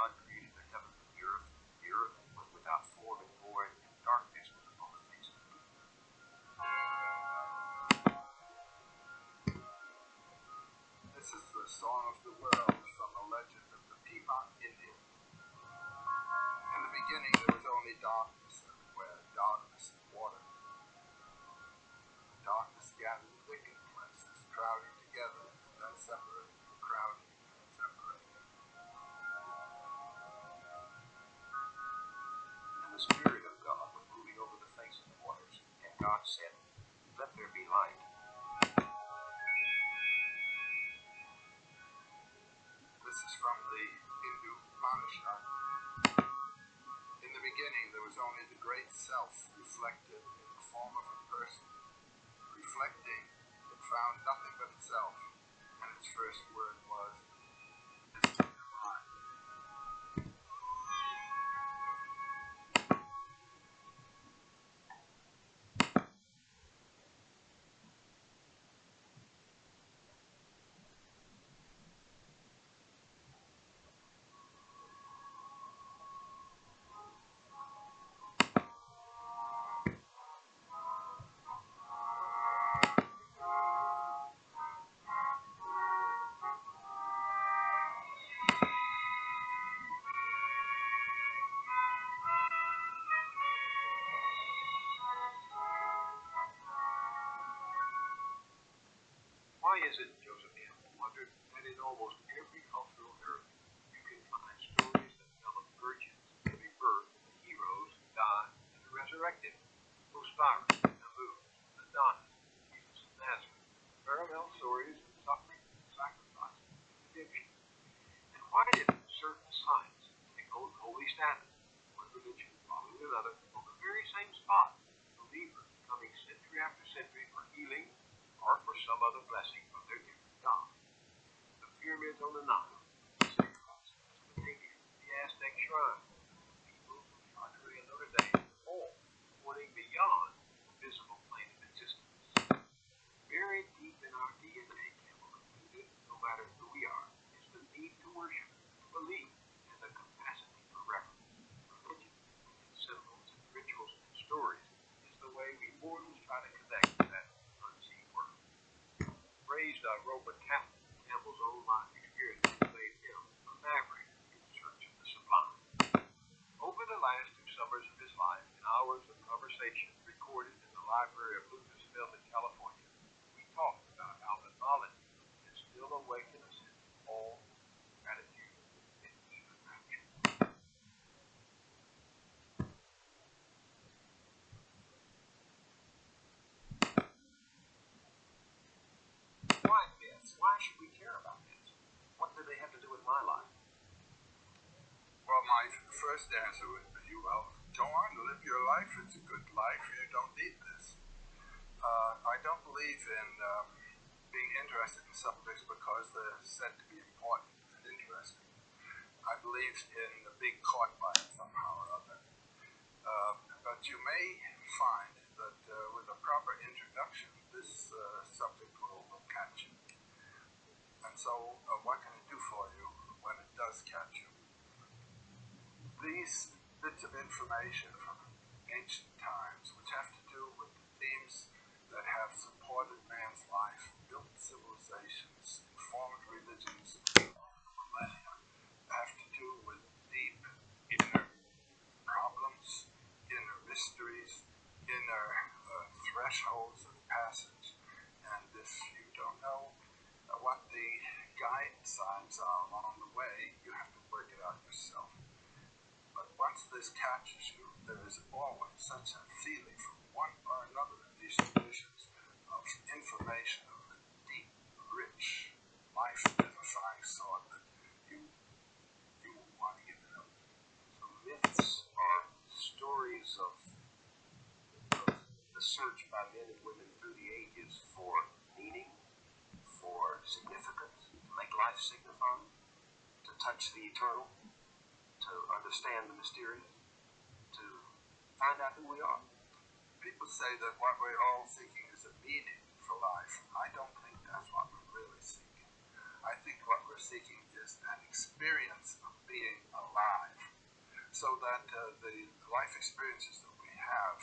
God created the heaven and the earth was without form and void, and darkness was upon the face of the deep. This is the song of the world from the legend of the Piedmont Indian. In the beginning there was only darkness everywhere, darkness and water. The darkness gathered thick in places, crowding together and then separating, crowding and separating. And the Spirit of God was moving over the face of the waters, and God said, "Let there be light." This is from the Hindu Upanishad. In the beginning there was only the great self reflected in the form of a person. Reflecting, it found nothing but itself, and its first word was, "This is divine." Why is it, Joseph Campbell wondered, that in almost every cultural heritage you can find stories that tell of virgins, the rebirth, the heroes who died and the resurrected, Osiris, Nabu, Adonis, Jesus of Nazareth, parallel stories of suffering, sacrifice, and redemption? And why did certain sites take on holy status, one religion following another, on the very same spot, believers coming century after century for healing or for some other blessing from their different gods? The pyramids on the Nile, the sacrifices, Mesopotamia, the Aztec shrines, the peoples of Chartreuse and Notre Dame, all pointing beyond the visible plane of existence. Buried deep in our DNA, Campbell concluded, no matter who we are, is the need to worship, to believe, and the capacity for reverence. Religion, its symbols, rituals, and stories, is the way we mortals try to connect to that unseen world. Raised a Roman Catholic, Campbell's own life experiences made him a maverick in search of the sublime. Over the last 2 summers of his life, in hours of conversation recorded in the library of Lucasfilm in California, we talked about how mythology can still awaken us in awe, gratitude, and even rapture. Why myths? Why should we care about myths? What do they have to do with my life? Well, my first answer would be, well, go on, live your life. It's a good life. You don't need this. I don't believe in being interested in subjects because they're said to be important and interesting. I believe in the being caught by it somehow or other. But you may find that with a proper introduction, this subject will catch you. And so, what can it do for you when it does catch you? These bits of information from ancient times, which have to do with the themes that have supported man's life, built civilizations, informed religions for millennia, have to do with deep inner problems, inner mysteries, inner thresholds of passage. And if you don't know what the guide signs are along the way, you have to work it out yourself. But once this catches you, there is always such a feeling from one or another of these traditions of information of a deep, rich, life-edifying sort that you won't want to give it up. So myths are stories of the search by men and women through the ages for meaning, for significance, to make life signify, to touch the eternal, to understand the mysterious, to find out who we are. People say that what we're all seeking is a meaning for life. I don't think that's what we're really seeking. I think what we're seeking is an experience of being alive. alive. So that the life experiences that we have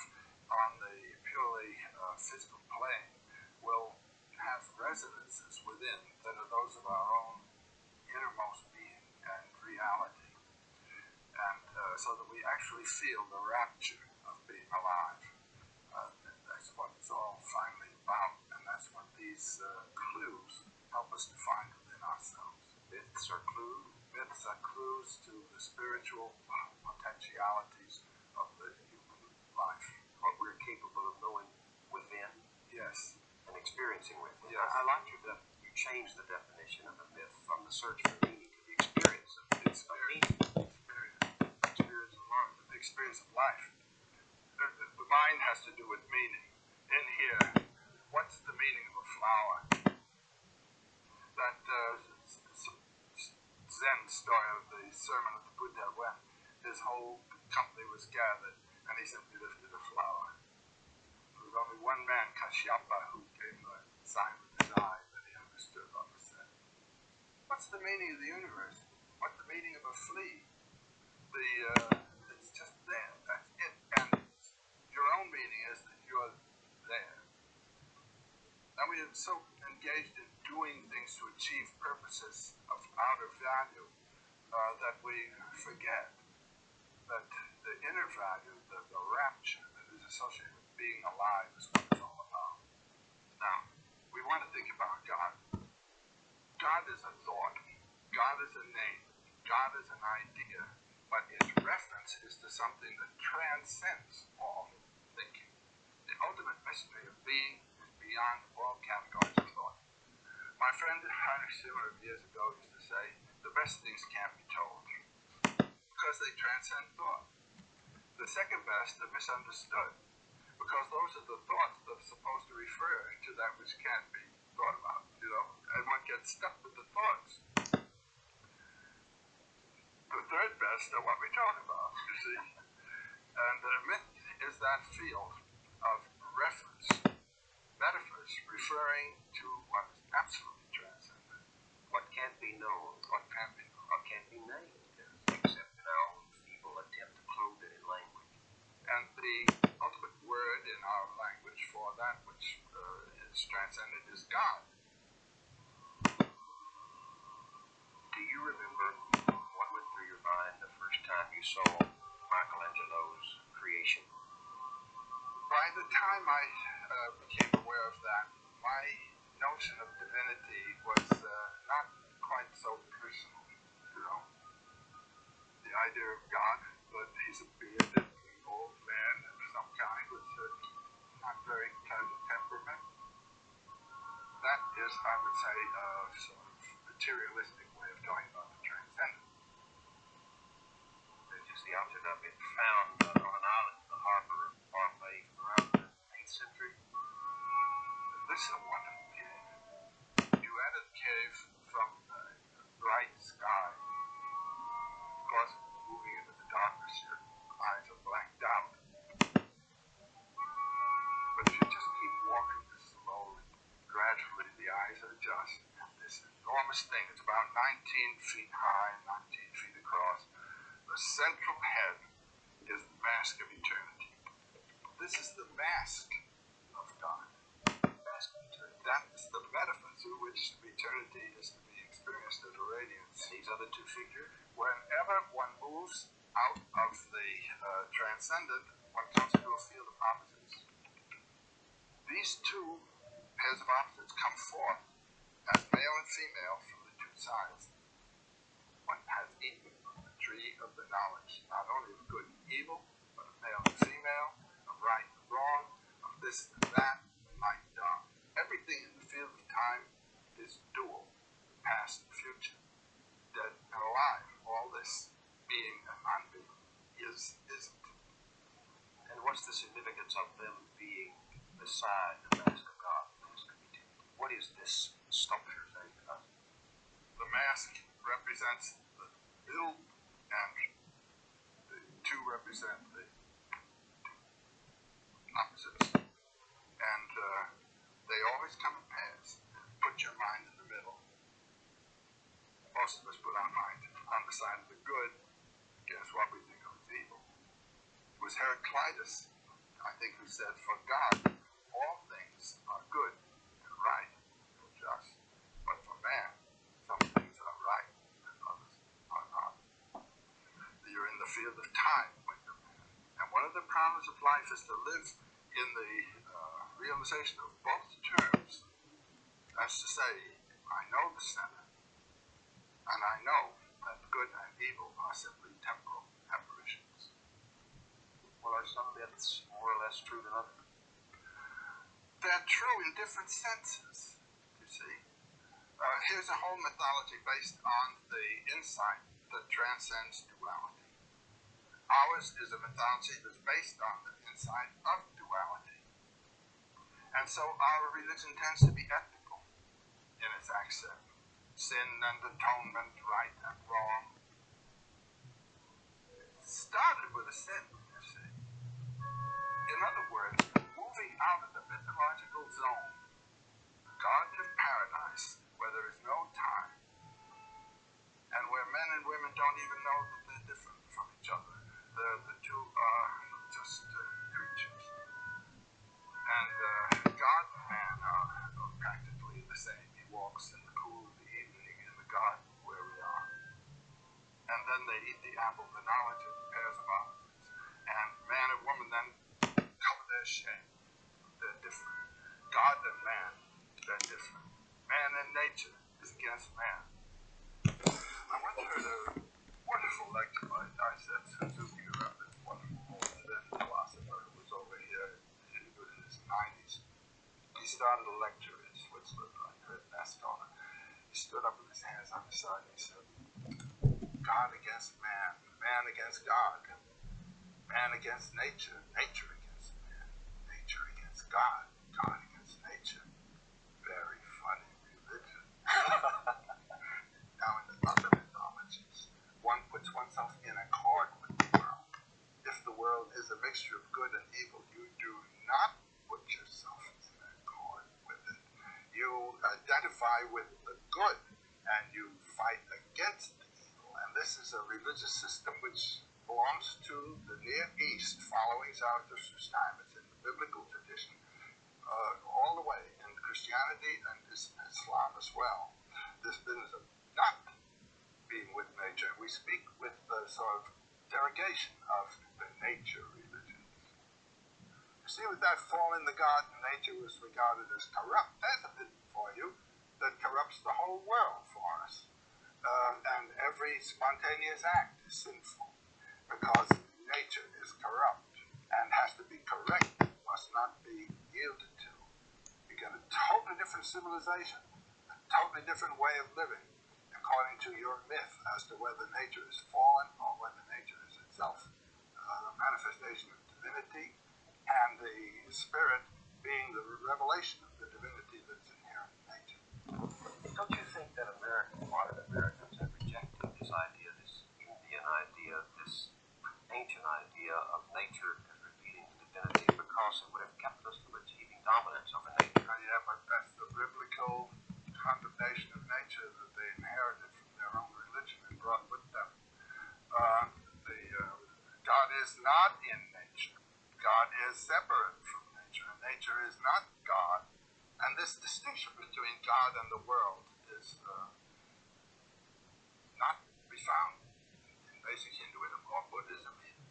on the purely physical plane will have resonances within that are those of our own innermost being and reality. And so that we actually feel the rapture of being alive. That's what it's all finally about, and that's what these clues help us to find within ourselves. Myths are clues. Myths are clues to the spiritual potentialities of the human life. What we're capable of knowing within. Yes. And experiencing within. Yes. I like you changed the definition of a myth from the search for meaning to the experience of meaning. Experience of life. The experience of life. The mind has to do with meaning. In here, what's the meaning of a flower? That Zen story of the sermon of the Buddha when his whole company was gathered and he simply lifted a flower. There was only one man, Kashyapa, who gave a sign with his eye that he understood what was said. What's the meaning of the universe? What's the meaning of a flea? It's just there. That's it. And your own meaning is that you're there. And we are so engaged in doing things to achieve purposes of outer value that we forget that the inner value, the rapture that is associated with being alive is what it's all about. Now, we want to think about God. God is a thought. God is a name. God is an idea. But its reference is to something that transcends all thinking. The ultimate mystery of being is beyond all categories of thought. My friend Heinrich Schiller years ago used to say, the best things can't be told because they transcend thought. The second best are misunderstood because those are the thoughts that are supposed to refer to that which can't be thought about, and one gets stuck with the thoughts. The third best are what we talk about, you see. And the myth is that field of reference, metaphors referring to what is absolutely transcendent. What can't be known. What can't be known. What can't be named, except in our own feeble attempt to clothe it in language. And the ultimate word in our language for that which is transcendent is God. Do you remember what went through your mind the first time you saw Michelangelo's creation? By the time I became aware of that, my notion of divinity was not quite so personal, The idea of God, that he's a bearded old man of some kind with a not very pleasant temperament. That is, I would say, a sort of materialistic way of talking about the transcendent. It's just the opposite of it found on an island in the harbor of Bombay around the 8th century. This is a wonderful cave. You enter the cave from the bright sky. Of course, moving into the darkness, your eyes are blanked out. But if you just keep walking slowly, gradually the eyes adjust. This enormous thing, it's about 19 feet high, 19 feet across. The central head is the mask of eternity. This is the mask of God. Mask of eternity. That's the metaphor through which eternity is to be experienced as a radiance. These other two figures. Whenever one moves out of the transcendent, one comes into a field of opposites. These two pairs of opposites come forth as male and female from the two sides. One has eaten from the tree of the knowledge, not only of good and evil, but of male and female, of right and wrong, of this and that, light and dark. Everything in the field of time is dual, past and future, dead and alive. All this being and non-being isn't. And what's the significance of them being beside the mask of God? What is this sculpture saying to us? The mask represents the middle, and the two represent the opposites. And they always come in pairs. Put your mind in the middle. Most of us put our mind on the side of the good, against what we think of as evil. It was Heraclitus, I think, who said, "For God, all things are good and right and just, but for man, some things are right and others are not." You're in the field of time when you're man. And one of the problems of life is to live in the realization of both terms. That's to say, I know the center, and I know that good and evil are simply temporal apparitions. Well, are some myths more or less true than others? They're true in different senses, you see. Here's a whole mythology based on the insight that transcends duality. Ours is a mythology that's based on the insight of duality. And so our religion tends to be ethical in its accent. Sin and atonement, right and wrong. It started with a sin, you see. In other words, moving out of the mythological zone, garden of paradise, where there is no time, and where men and women don't even know that they're different from each other. The two are just creatures. And God and man are practically the same. He walks in the cool of the evening in the garden where we are. And then they eat the apple of the knowledge of the pairs of opposites. And man and woman then cover their shame. They're different. God and man, they're different. Man and nature is against man. I once heard a wonderful lecture by Daisetsu Suzuki, this wonderful old Zen philosopher who was over here in his 90s. He started a lecture in Switzerland, I heard Nestona. He stood up with his hands on his side and he said, "God against man, man against God, man against nature, nature against man, nature against God, God against nature. Very funny religion." Now in the other mythologies, one puts oneself in accord with the world. If the world is a mixture of good and evil, you do not put yourself in accord with it. You identify with the good and you fight against the evil. And this is a religious system which belongs to the Near East, following Zarathustra's time. It's in the biblical tradition, all the way in Christianity and Islam as well. This business of not being with nature. We speak with the sort of derogation of the nature religions. You see, with that fall in the garden, nature was regarded as corrupt. There's a bit for you that corrupts the whole world for us. And every spontaneous act is sinful because nature is corrupt and has to be corrected, must not be yielded to. You get a totally different civilization, a totally different way of living, according to your myth as to whether nature is fallen or whether nature is itself a manifestation of divinity, and the spirit being the revelation of the divinity that's inherent in nature. Don't you think that modern Americans have rejected this idea, this Indian idea, this ancient idea of nature as revealing the divinity, because it would have kept us from achieving dominance over nature? Yeah, but that's the biblical condemnation of nature that they inherited from their own religion and brought with them. God is not in nature. God is separate from nature, and nature is not God. And this distinction between God and the world is not to be found in basic Hinduism or Buddhism either.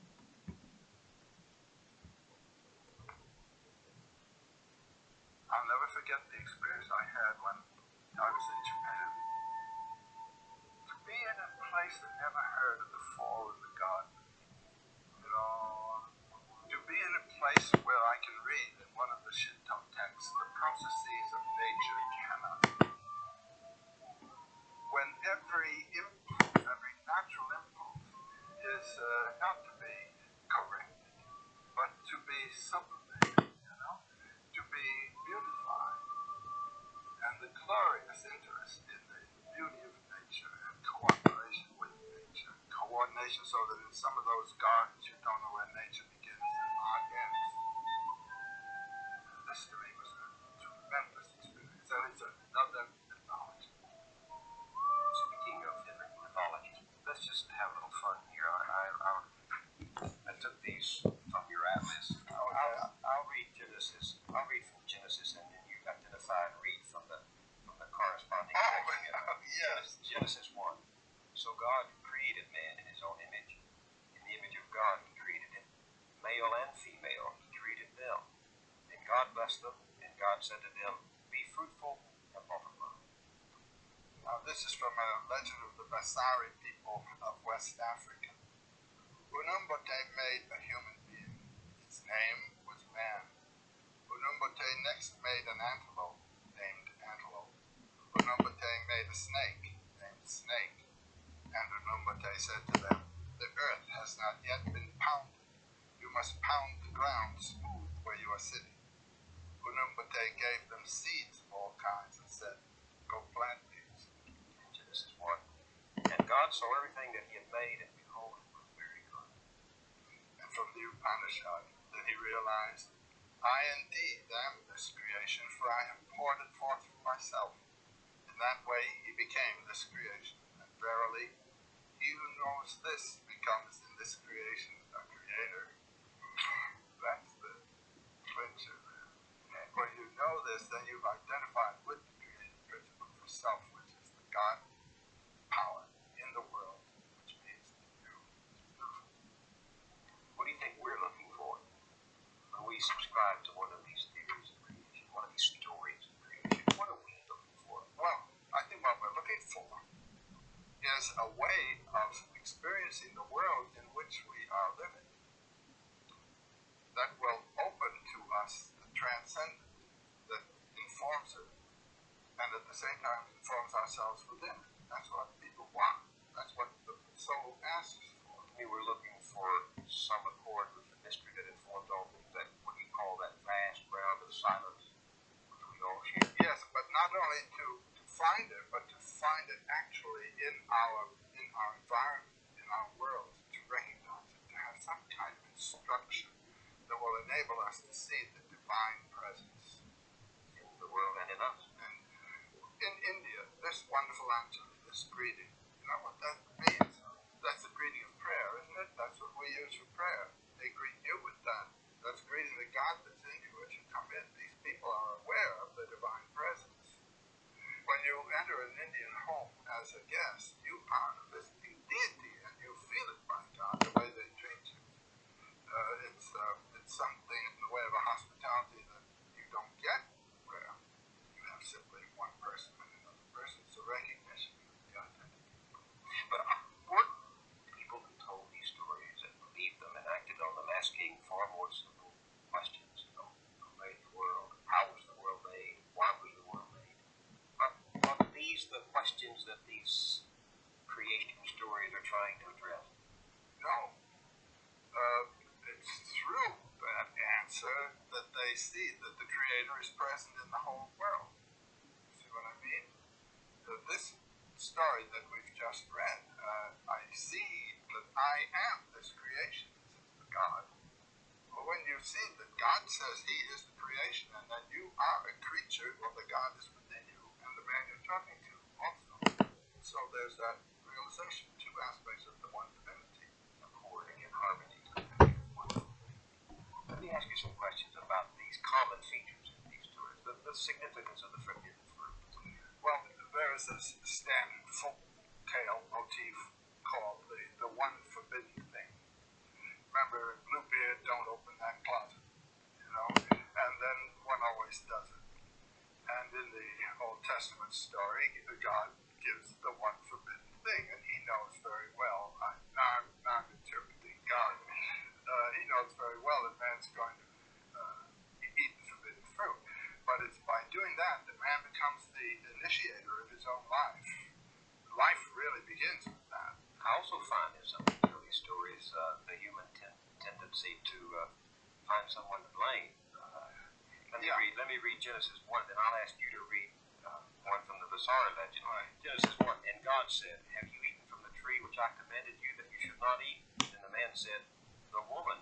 I'll never forget the experience I had when I was in Japan. To be in a place that never heard of the fall in the garden, to be in a place where I can read in one of the Shinto texts the processes of nature cannot. When every impulse, every natural impulse is not to be corrected, but to be sublimated, to be beautified. And the glorious interest in the beauty of nature and cooperation with nature. Coordination so that in some of those gardens you don't know where nature begins and art ends. This to me was a tremendous experience, and it's another mythology. Speaking of different mythologies, let's just have a little fun here. I created man in his own image. In the image of God he created him. Male and female he created them. And God blessed them, and God said to them, be fruitful and multiply. Now this is from a legend of the Basari people of West Africa. Unumbote made a human being. Its name was man. Unumbote next made an antelope named antelope. Unumbote made a snake named snake. And Unumbote said to them, the earth has not yet been pounded. You must pound the ground smooth where you are sitting. Unumbote gave them seeds of all kinds and said, go plant these. Genesis 1. And God saw everything that he had made, and behold, it was very good. And from the Upanishad, then he realized, I indeed am this creation, for I have poured it forth from myself. In that way he became this creation. And verily, he who knows this becomes in this creation a creator. That's the clincher there. When you know this, then you've identified with the creative principle yourself, which is the God power in the world, which means you. It's beautiful. What do you think we're looking for when we subscribe to one of these theories of creation, one of these stories of creation? What are we looking for? Well, I think what we're looking for is a way of experiencing the world in which we are living that will open to us the transcendent that informs it and at the same time informs ourselves within it. That's what people want. That's what the soul asks for. We were looking for some accord with the mystery that informs all things, that what you call that vast ground of silence which we all share. Yes, but not only to find it, but to find it actually in our environment, in our world, to recognize it, to have some kind of instruction that will enable us to see the divine presence In the world and in us. And in India, this wonderful Anjali, this greeting, you know what that means? That's the greeting of prayer, isn't it? That's what we use for prayer. They greet you with that. That's greeting the God that's in you as you come in. These people are aware of the divine presence. When you enter an Indian home as a guest, you are visiting deity, and you feel it, by God, the way they treat you. It's something in the way of a hospitality that you don't get where you have simply one person and another person. It's a recognition of the identity. But weren't people who told these stories and believed them and acted on them asking far more simple questions? You know, who made the world? How was the world made? Why was the world made? Are these the questions that these creation stories are trying to address? No. It's through that answer that they see that the Creator is present in the whole world. See what I mean? This story that we've just read, I see that I am this creation, says the God. But when you see that God says he is the creation and that you are a creature, well, the God is within you and the man you're talking to also. So there's that realization, two aspects of the one divinity, According in harmony. Let me ask you some questions about these common features in these stories, the significance of the forbidden fruit. Well, there is a standard folk tale motif called the one forbidden thing. Remember, Bluebeard, don't open that closet, you know, and then one always does it. And in the Old Testament story, God gives the one forbidden thing, and he knows very well, I'm interpreting God, he knows very well that man's going to eat the forbidden fruit. But it's by doing that that man becomes the initiator of his own life. Life really begins with that. I also find in some of these early stories the human tendency to find someone to blame. Let me read Genesis 1, then I'll ask you to read one from the Basari legend. Right. Genesis 1, and God said, have you eaten from the tree which I commanded you that you should not eat? And the man said, the woman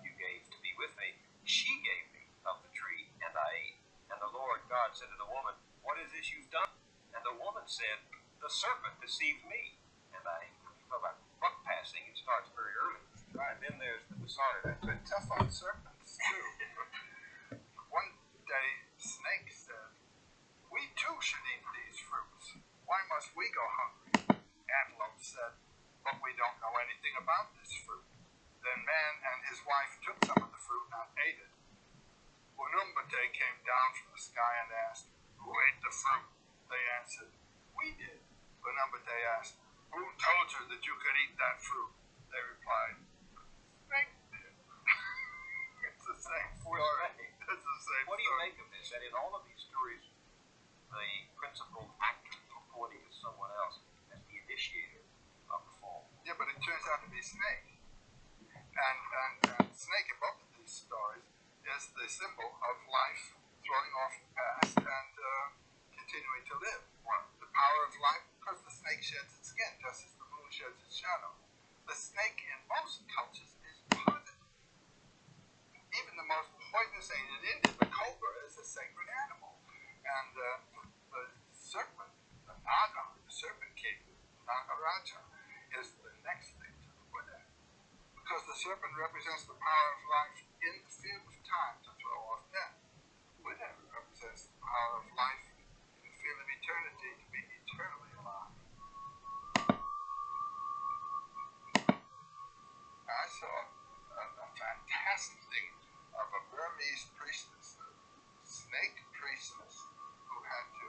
you gave to be with me, she gave me of the tree, and I ate. And the Lord God said to the woman, what is this you've done? And the woman said, the serpent deceived me, and I ate. You talk about buck passing, it starts very early. Right. And then there's the Basari legend. But tough on serpents, too. One day, Snake said, we too should eat these fruits. Why must we go hungry? Antelope said, but we don't know anything about this fruit. Then man and his wife took some of the fruit and ate it. Unumbate came down from the sky and asked, "Who ate the fruit?" They answered, "We did." Unumbate asked, "Who told you that you could eat that fruit?" They replied, "Snake did." It's the same story. It's the same What do you story. make of this? That in all of these stories, the principal actor reporting to someone else as the initiator of the fall. Yeah, but it turns out to be Snake. And Snake in both of these stories is the symbol of life, throwing off the past and continuing to live. The power of life, because the snake sheds its skin, just as the moon sheds its shadow. The snake in most cultures is positive. Even the most poisonous thing in India, the cobra, is a sacred animal. And the serpent, the Naga, the serpent king, Nagaraja, is the next thing to the Buddha. Because the serpent represents the power of life in the field of time to throw off death. Buddha represents the power of life in the field of eternity to be eternally alive. I saw a fantastic thing of a Burmese priestess, a snake priestess, who had to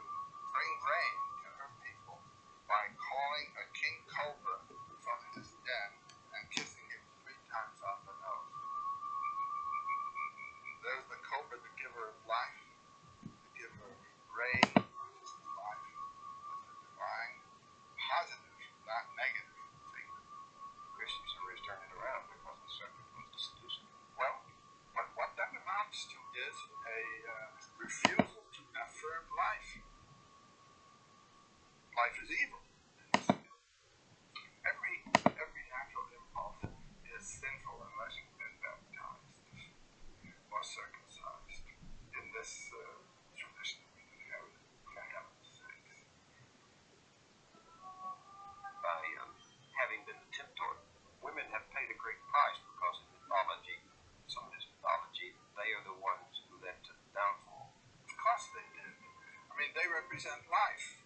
bring rain to her people by calling a king cobra from his den and kissing him 3 times on the nose. There's the cobra, the giver of life, the giver of rain, which is life, with the divine, positive, not negative thing. Christians always turn it around because the serpent was the seducer. Well, but what that amounts to is a refusal to affirm life. Life is evil. Every natural impulse is sinful unless you've been baptized or circumcised in this tradition we inherited, for heaven's sakes. By having been the tempter, women have paid a great price because in mythology, some of this mythology, they are the ones who led to the downfall. Of course they did. I mean, they represent life.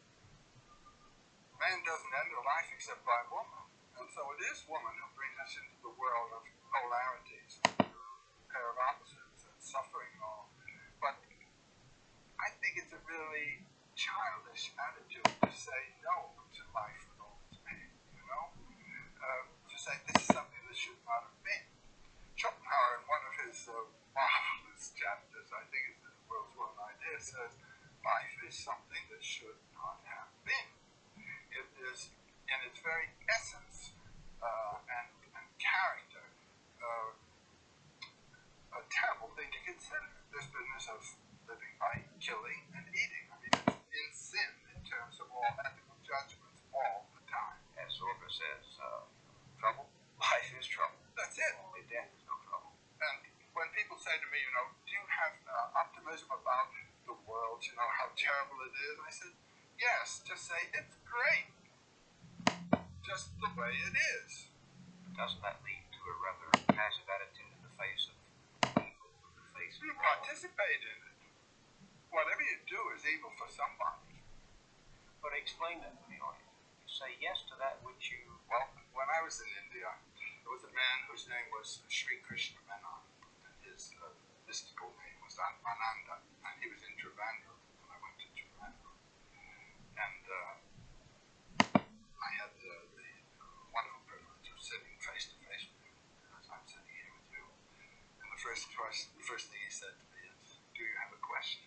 Man doesn't enter life except by woman. And so it is woman who brings us into the world of polarities, a pair of opposites, and suffering and all. But I think it's a really childish attitude to say no to life with all its pain, you know? To say this is something that should not have been. Schopenhauer, in one of his marvelous chapters, I think it's the world's one idea, says life is something that should not have been. It is, in its very essence and character, a terrible thing to consider. This business of living by killing and eating. I mean, it's in sin in terms of all ethical judgments all the time. As Zorba says, trouble? Life is trouble. That's it. Only death is no trouble. And when people say to me, you know, do you have optimism about the world, you know, how terrible it is? I said, yes, just say it's great. Just the way it is. Doesn't that lead to a rather passive attitude in the face of evil, in the face of You participate in it. Whatever you do is evil for somebody. But explain that to the audience. You say yes to that which you... Well, when I was in India, there was a man whose name was Sri Krishna Menon, and his mystical name was Ananda, and he was in Trivandrum, and I went to Trivandrum. And I had the wonderful privilege of sitting face to face with him, as I'm sitting here with you. And the first thing he said to me is, "Do you have a question?"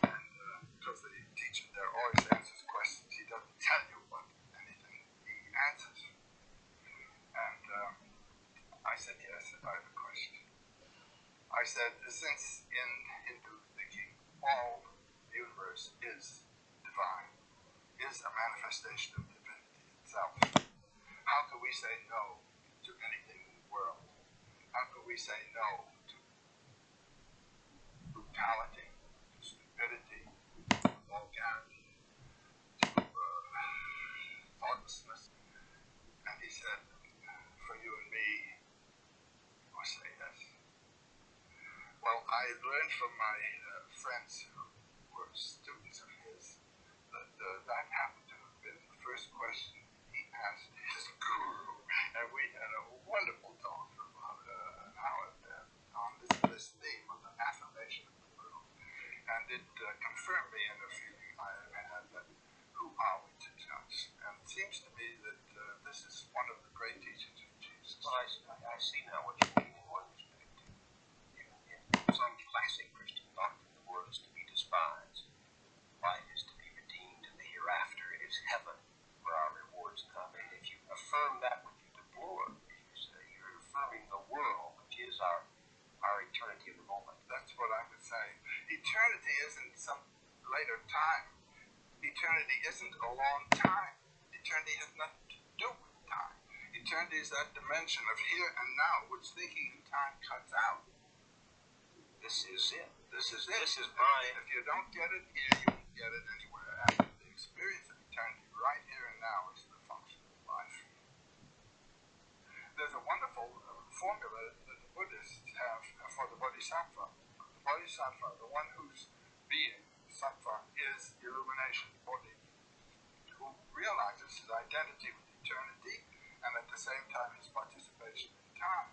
And because the teacher there always answers questions, he doesn't tell you what anything he answers. And I said, "Yes, I have a question." I said, since in Hindu thinking all the universe is divine, is a manifestation of divinity itself, how can we say no to anything in the world? How can we say no to brutality, to stupidity, to vulgarity, to thoughtlessness? And he said, for you and me, you must say yes. Well, I learned from my friends who were students of his that that happened to have been the first question he asked his Now, what you mean in one respect? In some classic Christian doctrine, the world is to be despised. Life is to be redeemed in the hereafter. It is heaven where our rewards come. And if you affirm that which you deplore, you say you're affirming the world, which is our eternity of the moment. That's what I would say. Eternity isn't some later time. Eternity isn't a long time. Eternity has nothing to do with time. Eternity is that dimension of here and now, which thinking in time cuts out. This is it. This is it. This is mine. If you don't get it here, you won't get it anywhere. And the experience of eternity right here and now is the function of life. There's a wonderful formula that the Buddhists have for the Bodhisattva. The Bodhisattva, the one whose being, sattva, is illumination, Bodhi, who realizes his identity with eternity and at the same time his participation in time.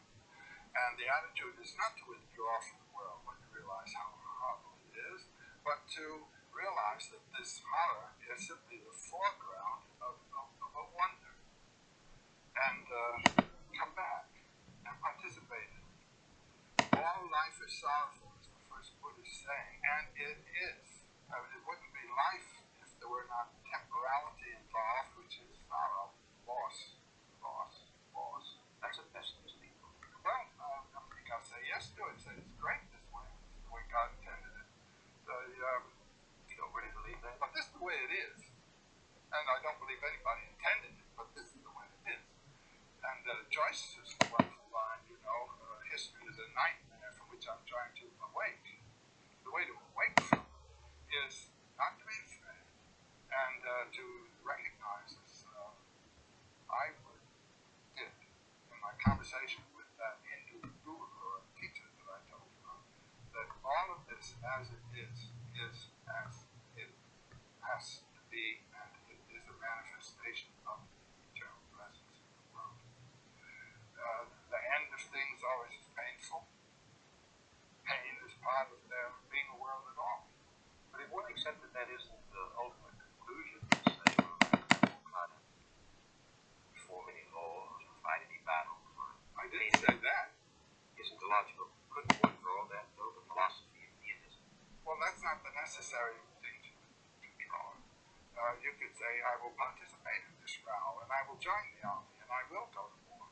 And the attitude is not to withdraw from the world when you realize how horrible it is, but to realize that this horror is simply the foreground of a wonder. And come back and participate in it. All life is sorrowful, is the first Buddhist saying, and it is. It wouldn't be life if there were not temporality involved, which is sorrow, loss. That's a pessimistic. Well, I think I'll say yes to it. Say it's great this way. This is the way God intended it. You don't really believe that? But this is the way it is. And I don't believe anybody intended it, but this is the way it is. And Joyce is the wonderful line, history is a nightmare from which I'm trying to awake. The way to awake from it is not to be afraid and to recognize, as I did in my conversation with that Hindu guru or teacher that I told you about, that all of this as it is as it has to be, and it is a manifestation of the eternal presence in the world. The end of things always is painful. Pain is part of there being a world at all. But if one accepted that isn't the ultimate conclusion, to say, well, I won't try to reform any laws or fight any battles, or I didn't say that. isn't the logical, couldn't one draw that, though, the philosophy of theism? Well, that's not the necessary thing to draw. You could say, I will participate in this row, and I will join the army, and I will go to war.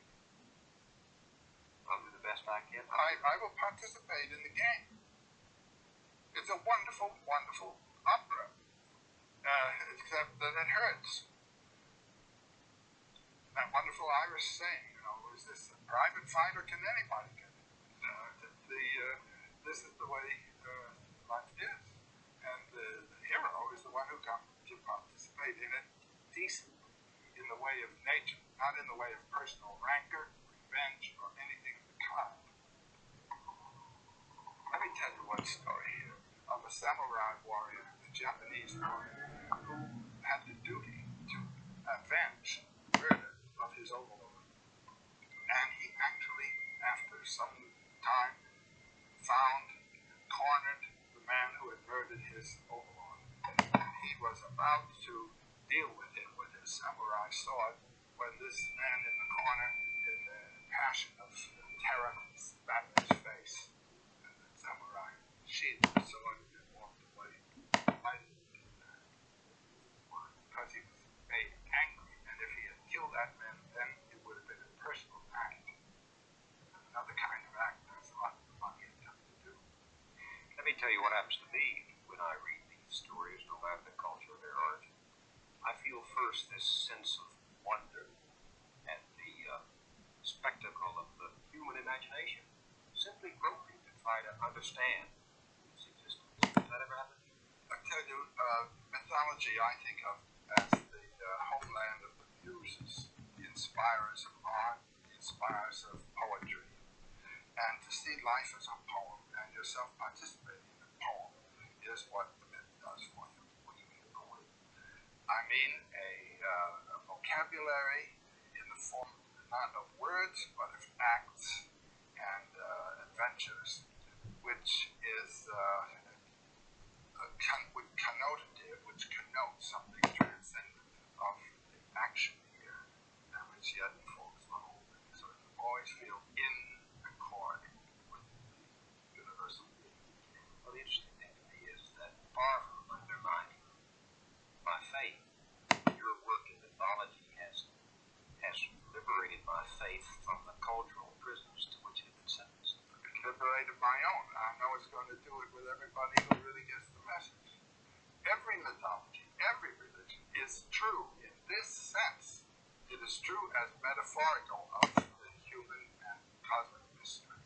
I'll do the best I can. I will participate in the game. It's a wonderful, wonderful opera, except that it hurts. That wonderful Irish saying, is this a private fight or can anybody get it? This is the way life is. And the hero is the one who comes to participate in it decently, in the way of nature, not in the way of personal rancor, revenge, or anything of the kind. Let me tell you one story here of a samurai warrior, a Japanese warrior, who had the duty to avenge the murder of his overlord. And he actually, after some time, found and cornered the man who had murdered his overlord. He was about to deal with him with his samurai sword when this man in the corner, in the passion of terror, spat in his face. And the samurai sheathed the sword and walked away. Why did he do that? Because he was made angry, and if he had killed that man, then it would have been a personal act. Another kind of act that's not intended to do. Let me tell you what happens to me when I read these stories, no matter the culture of their origin. I feel first this sense of wonder at the spectacle of the human imagination, simply groping to try to understand its existence. Does that ever happen to you? I tell you, mythology I think of as the homeland of the muses, the inspirers of art, the inspirers of poetry. And to see life as a poem and yourself participating in the poem is what the myth does for you. What do you mean a poem? I mean a vocabulary in the form not of words but of acts and adventures, which is connotative, which connotes something transcendent of the action here, and which yet informs the whole thing. So you always feel in faith from the cultural prisons to which it had been sentenced. It liberated my own. I know it's going to do it with everybody who really gets the message. Every mythology, every religion is true in this sense. It is true as metaphorical of the human and cosmic mystery.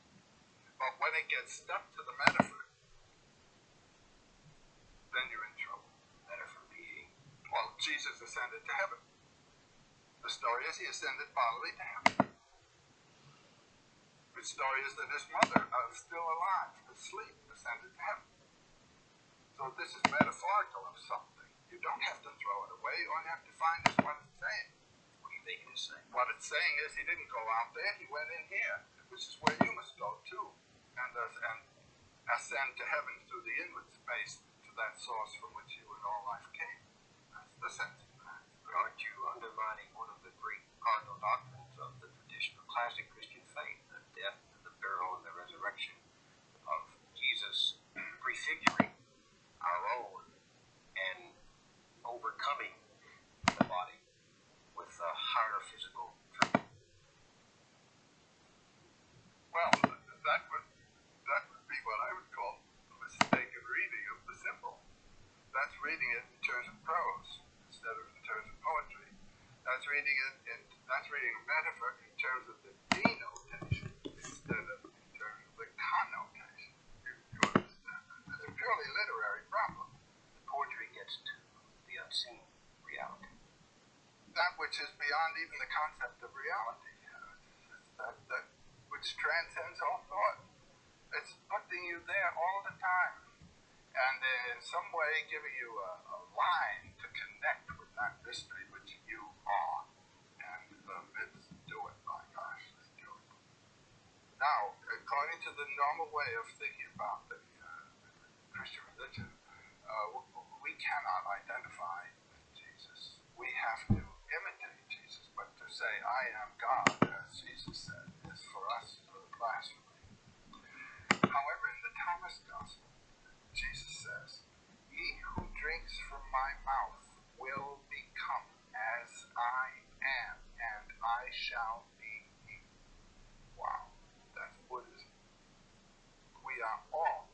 But when it gets stuck to the metaphor, then you're in trouble. Metaphor being? Well, Jesus ascended to heaven. The story is he ascended bodily to heaven. The story is that his mother, still alive, asleep, ascended to heaven. So this is metaphorical of something. You don't have to throw it away. All you have to find is what it's saying. What do you think it is saying? What it's saying is he didn't go out there, he went in here, which is where you must go too, and ascend to heaven through the inward space to that source from which you and all life came. That's the sense of that. But aren't you undermining one of the great cardinal doctrines of the traditional classic Christian faith, the death, the burial, and the resurrection of Jesus prefiguring our own and overcoming the body with a higher physical truth? Well, that would be what I would call a mistaken reading of the symbol. That's reading it in terms of prose instead of in terms of poetry. That's reading a metaphor in terms of the denotation instead of in terms of the connotation. You understand? It's a purely literary problem. Poetry gets to the unseen reality. That which is beyond even the concept of reality. That which transcends all thought. It's putting you there all the time. And in some way giving you a line to connect with that mystery which you are. And the myths do it, my gosh, they do it. Now, according to the normal way of thinking about the Christian religion, we cannot identify with Jesus. We have to imitate Jesus, but to say, I am God, as Jesus said, is for us blasphemy. However, in the Thomas Gospel, Jesus says, he who drinks from my mouth will become as I am, and I shall be he. Wow, that's Buddhism. We are all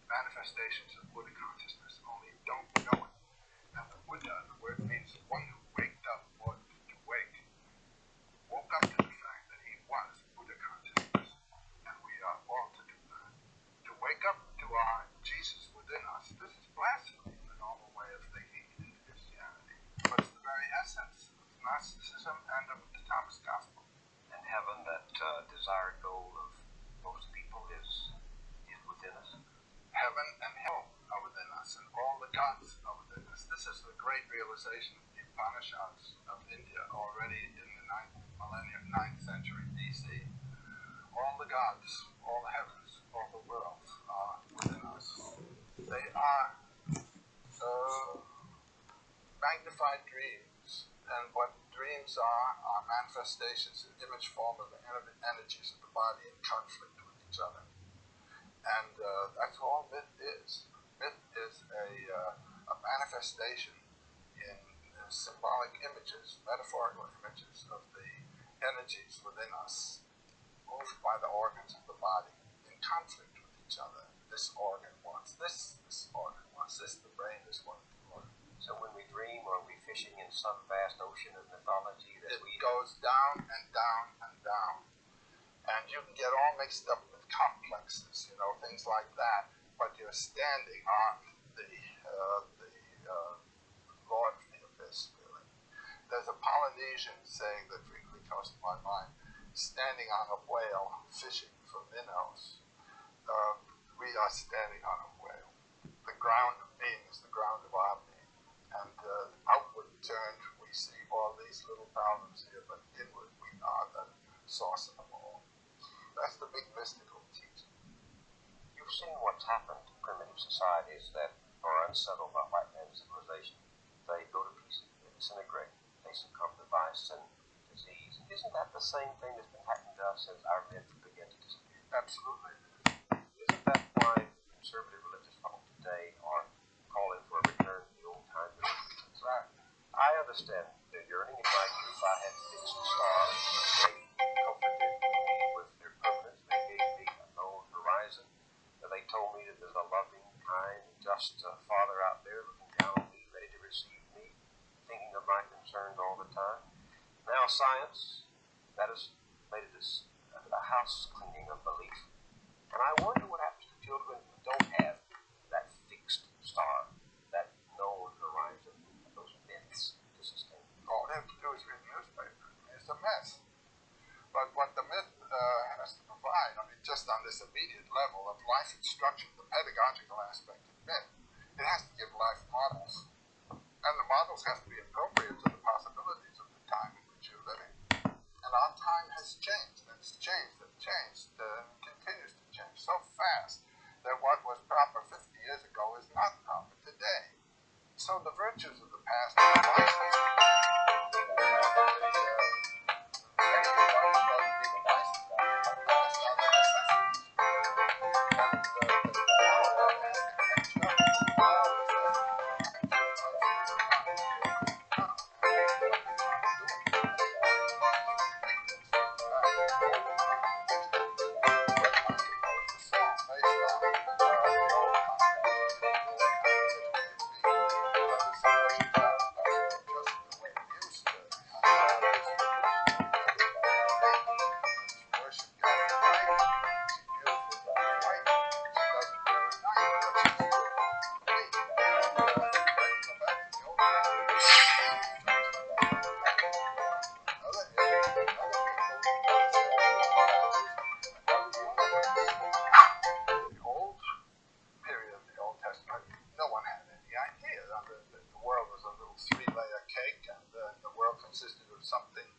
manifestations of Buddha consciousness, only don't know it. And the Buddha, the word means one who waked up or to wake, woke up to the fact that he was Buddha consciousness. And we are all to do that. To wake up to our Jesus within us, this is blasphemy in the normal way of thinking in Christianity. But it's the very essence of Gnosticism and of the Thomas Gospel. And heaven, that desired goal of most people, is within us. Heaven and hell are within us, and all the gods are within us. This is the great realization of the Upanishads of India already in the 9th century BC. All the gods, all the heavens, all the worlds are within us. They are magnified dreams, and what dreams are manifestations in image form of the energies of the body in conflict with each other. And that's all myth is. Myth is a manifestation in symbolic images, metaphorical images of the energies within us, moved by the organs of the body, in conflict with each other. This organ wants this organ wants this, the brain is one of the organs. So when we dream, are we fishing in some vast ocean of mythology that it goes down and down and down. And you can get all mixed up with complexes, things like that. But you're standing on the Lord of the Abyss, really. There's a Polynesian saying that frequently comes to my mind, standing on a whale, fishing for minnows. We are standing on a whale. The ground of being is the ground of our being. And outward turned, we see all these little problems here, but inward we are the source of them all. That's the big mystical teaching. You've seen what's happened to primitive societies that are unsettled by white man's civilization. They go to pieces, they disintegrate, they succumb to vice and disease. Isn't that the same thing that's been happening to us as our myths begin to disappear? Absolutely. Isn't that why conservative religious folk today are calling for a return to the old time? That's right. I understand the yearning in my youth. I had fixed stars. now science, that has made it a house cleaning of belief. And I wonder what happens to children who don't have that fixed star, that known horizon, those myths to sustain. All they have to do is read the newspaper. It's a mess. But what the myth has to provide, I mean, just on this immediate level of life instruction, the pedagogical aspect of myth, it has to give life models. And the models have to be appropriate to the possibilities of the time in which you're living. And our time has changed, and it's changed and changed, and continues to change so fast that what was proper 50 years ago is not proper today. So the virtues of the past are vices. Consisted of something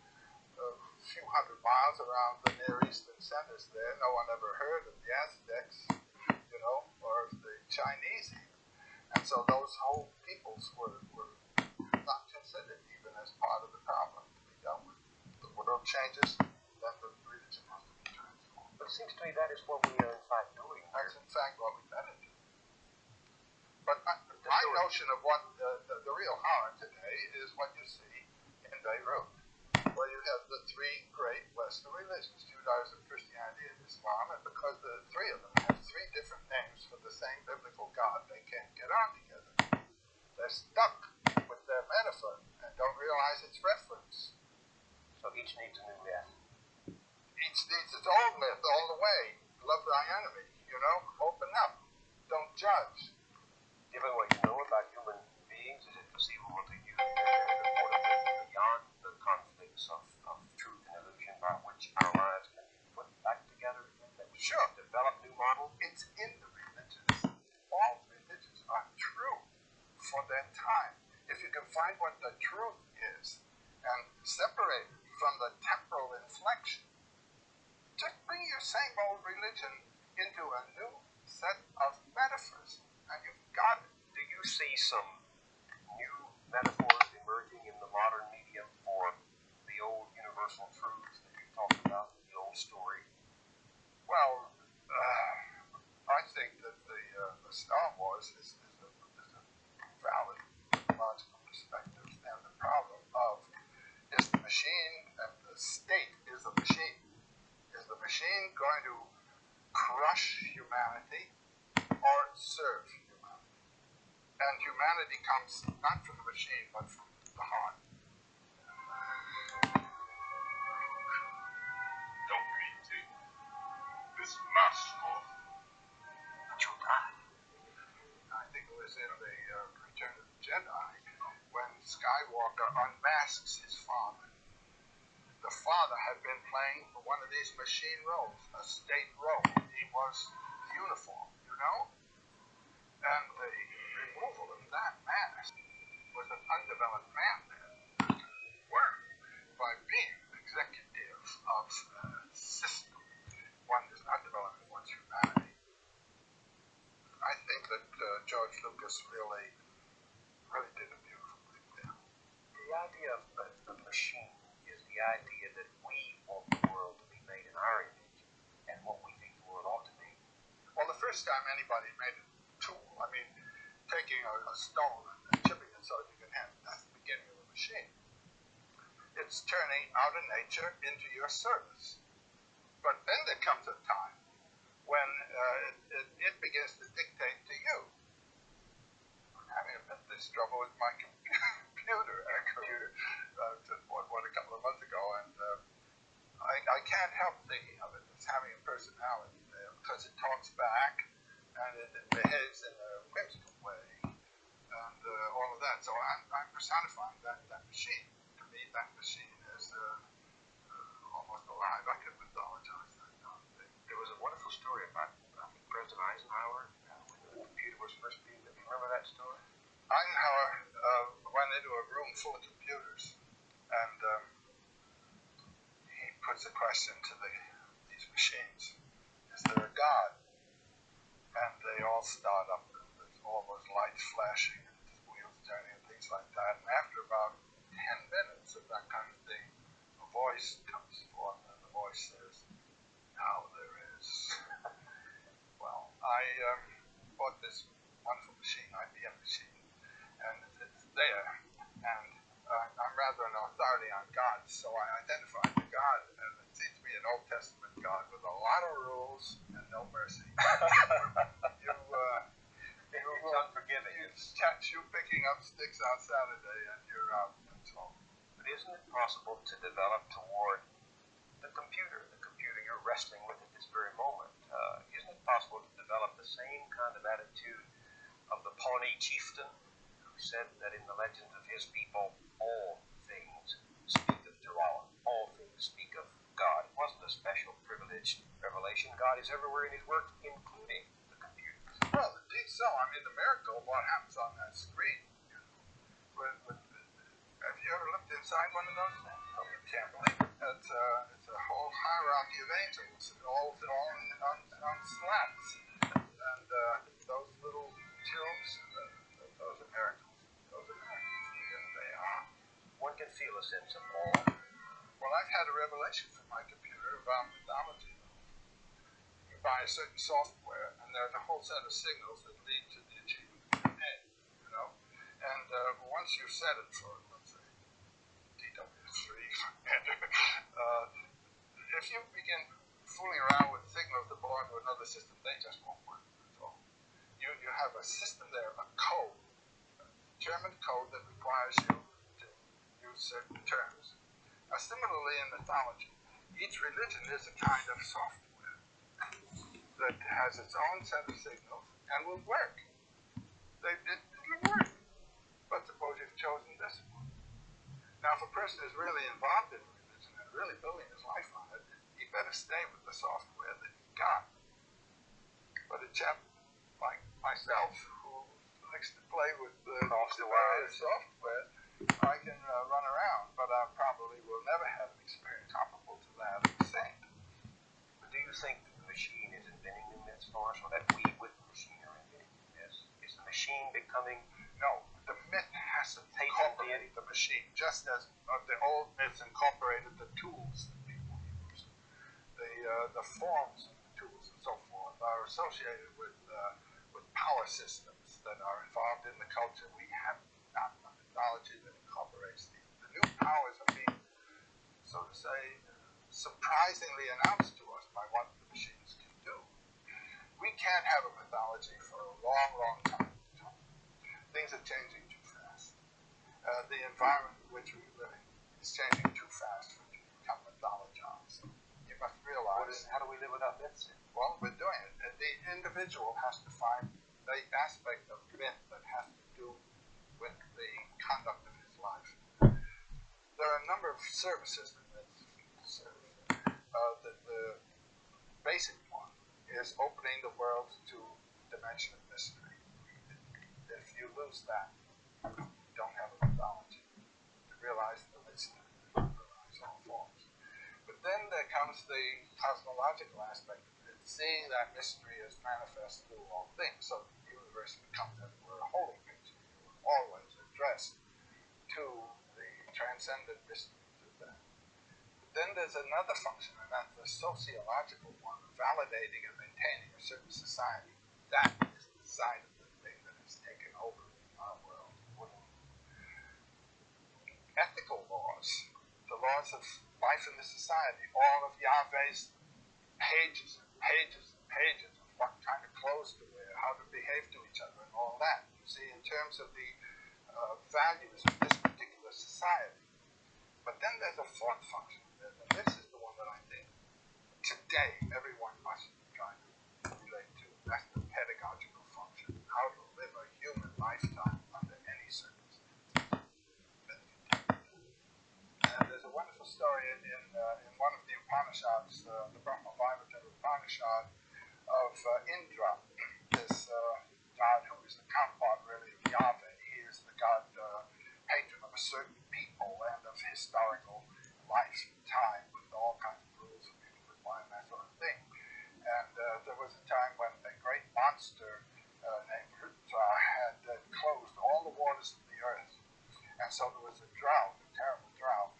a few hundred miles around the Near Eastern centers there. No one ever heard of the Aztecs, or the Chinese even. And so those whole peoples were not considered even as part of the problem to be dealt with. The world changes, then the religion has to be transformed. But it seems to me that is what we are in fact doing. That's in fact what we better do. But my notion of what the real horror today is what you see in Beirut, where you have the three great Western religions, Judaism, Christianity, and Islam, and because the three of them have three different names for the same biblical God, they can't get on together. They're stuck with their metaphor and don't realize its reference. So each needs a new myth. Each needs its own myth all the way. Love thy enemy, open up, don't judge. Given what you know about human beings, is it conceivable to you that there is a portability beyond the conflicts of truth and illusion by which our lives can be put back together again? That we Sure. Develop new models? It's in the religions. All religions are true for their time. If you can find what the truth is and separate it from the temporal inflection, just bring your same old religion into a new set of metaphors, and you've got it. Do you see some new metaphors emerging in the modern medium for the old universal truths that you talked about, the old story? Well, I think that the Star Wars is a valid logical perspective, and the problem of is the machine and the state is the machine. Is the machine going to crush humanity or serve humanity? And humanity comes not from the machine, but from the heart. Don't be deep. This must off. But you'll die. I think it was in the Return of the Jedi when Skywalker unmasks his father. The father had been playing for one of these machine roles, a state role. He was the uniform, and the removal of that mask was an undeveloped man then. Work by being executive of a system. One is not developing one's humanity. I think that George Lucas really did a beautiful thing there. The idea of the machine is the idea that we want the world to be made in our image and what we think the world ought to be. Well, the first time anybody made a tool, taking a stone and chipping it so you can have it, that's the beginning of a machine. It's turning out of nature into your service. But then there comes a time when it begins to dictate to you. I'm having a bit of this trouble with my computer, actually. A couple of months ago, personifying that machine. To me, that machine is almost alive. I could mythologize that kind of thing. There was a wonderful story about, I think, President Eisenhower when the computer was first being. Do you remember that story? Eisenhower went into a room full of computers, and he puts a question to these machines: is there a God? And they all start up. There's all those lights flashing, and wheels turning, and things like that. And after about 10 minutes of that kind of thing, a voice comes forth, and the voice says, "Now there is." Well, I bought this wonderful machine, IBM machine, and it's there. And I'm rather an authority on God, so I identified the God, and it seems to be an Old Testament God with a lot of rules and no mercy. It's unforgiving. You catch you picking up sticks on Saturday, and you're out. That's all. But isn't it possible to develop toward the computer you're wrestling with at this very moment? Isn't it possible to develop the same kind of attitude of the Pawnee chieftain who said that in the legends of his people, all things speak of Tarawa, all things speak of God? It wasn't a special privileged revelation. God is everywhere in his work, including the computer. Well, indeed so. I mean, the miracle of what happens on that screen. Have you ever looked inside one of those things? Oh, you can't believe it. It's a whole hierarchy of angels, all on slats. And those little tubes, those are miracles. Those are miracles. Yeah, they are. One can feel a sense of awe. Well, I've had a revelation from my computer about mythology. You buy a certain software, and there's a whole set of signals that lead to the achievement of your aim, you know? And once you've set it for, let's say, DW3, if you begin fooling around with signals that belong to another system, they just won't work at all. You have a system there, a code, a German code that requires you to use certain terms. Now, similarly in mythology, each religion is a kind of software that has its own set of signals and will work. It'll work. But suppose you've chosen this one. Now, if a person is really involved in religion and really building his life on it, he better stay with the software that he got. But a chap like myself, who likes to play with the various software, I can run around, but I probably will never have an experience comparable to that of a saint. But do you think that the machine is inventing new myths for us, or that we with the machine are inventing new myths? Is the machine becoming... No, the myth has to incorporate the machine, just as the old myths incorporated the tools that people use. The forms of the tools and so forth are associated with power systems that are involved in the culture. We have not a mythology that incorporates these. The new powers are being, so to say, surprisingly announced to us by what the machines can do. We can't have a mythology for a long, long time. Things are changing too fast. The environment in which we live is changing too fast for it to become mythologized. You must realize... How do we live without myths? Well, we're doing it. The individual has to find the aspect of myth that has to do with the conduct of his life. There are a number of services that myths serve. The basic one is opening the world to a dimension of mystery. If you lose that, you don't have a mythology. You realize the mystery, you realize all forms. But then there comes the cosmological aspect of it, seeing that mystery as manifest through all things, so the universe becomes, as it were, a holy picture. You are always addressed to the transcendent mysteries of that. But then there's another function, and that's the sociological one, validating and maintaining a certain society. That is the side of the thing that has taken over in our world. Ethical laws, the laws of life in the society, all of Yahweh's pages and pages and pages of what kind of clothes to wear, how to behave to each other, and all that. You see, in terms of the values of this particular society. But then there's a fourth function, and this is the one that I think today everyone must try to relate to. That's the pedagogical function, how to live a human lifetime under any circumstances. story in one of the Upanishads, the Brahma Vaivarta Upanishad, of Indra, this god who is the counterpart really of Yahweh. He is the god patron of a certain people and of historical life and time, with all kinds of rules for people to live and that sort of thing. And there was a time when a great monster named Rutra had closed all the waters of the earth. And so there was a drought, a terrible drought,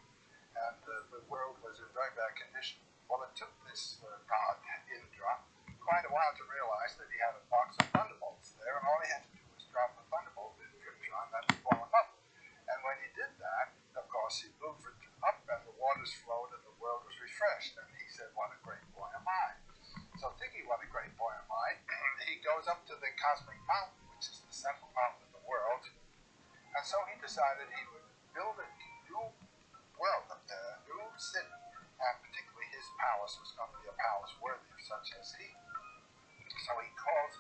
and the world was in very bad condition. Well, it took this god, Indra, quite a while to realize that he had a box of thunderbolts there, and all he had to do was drop the thunderbolt in Rutra, and that would blow him up. And when he did that, of course, he moved it up, and the waters flowed, and the world was refreshed. And he said, "What a great boy am I." So thinking, "What a great boy am I," he goes up to the cosmic mountain, which is the central mountain of the world. And so he decided he would build a new world up there, a new city, and particularly his palace was going to be a palace worthy of such as he. So he calls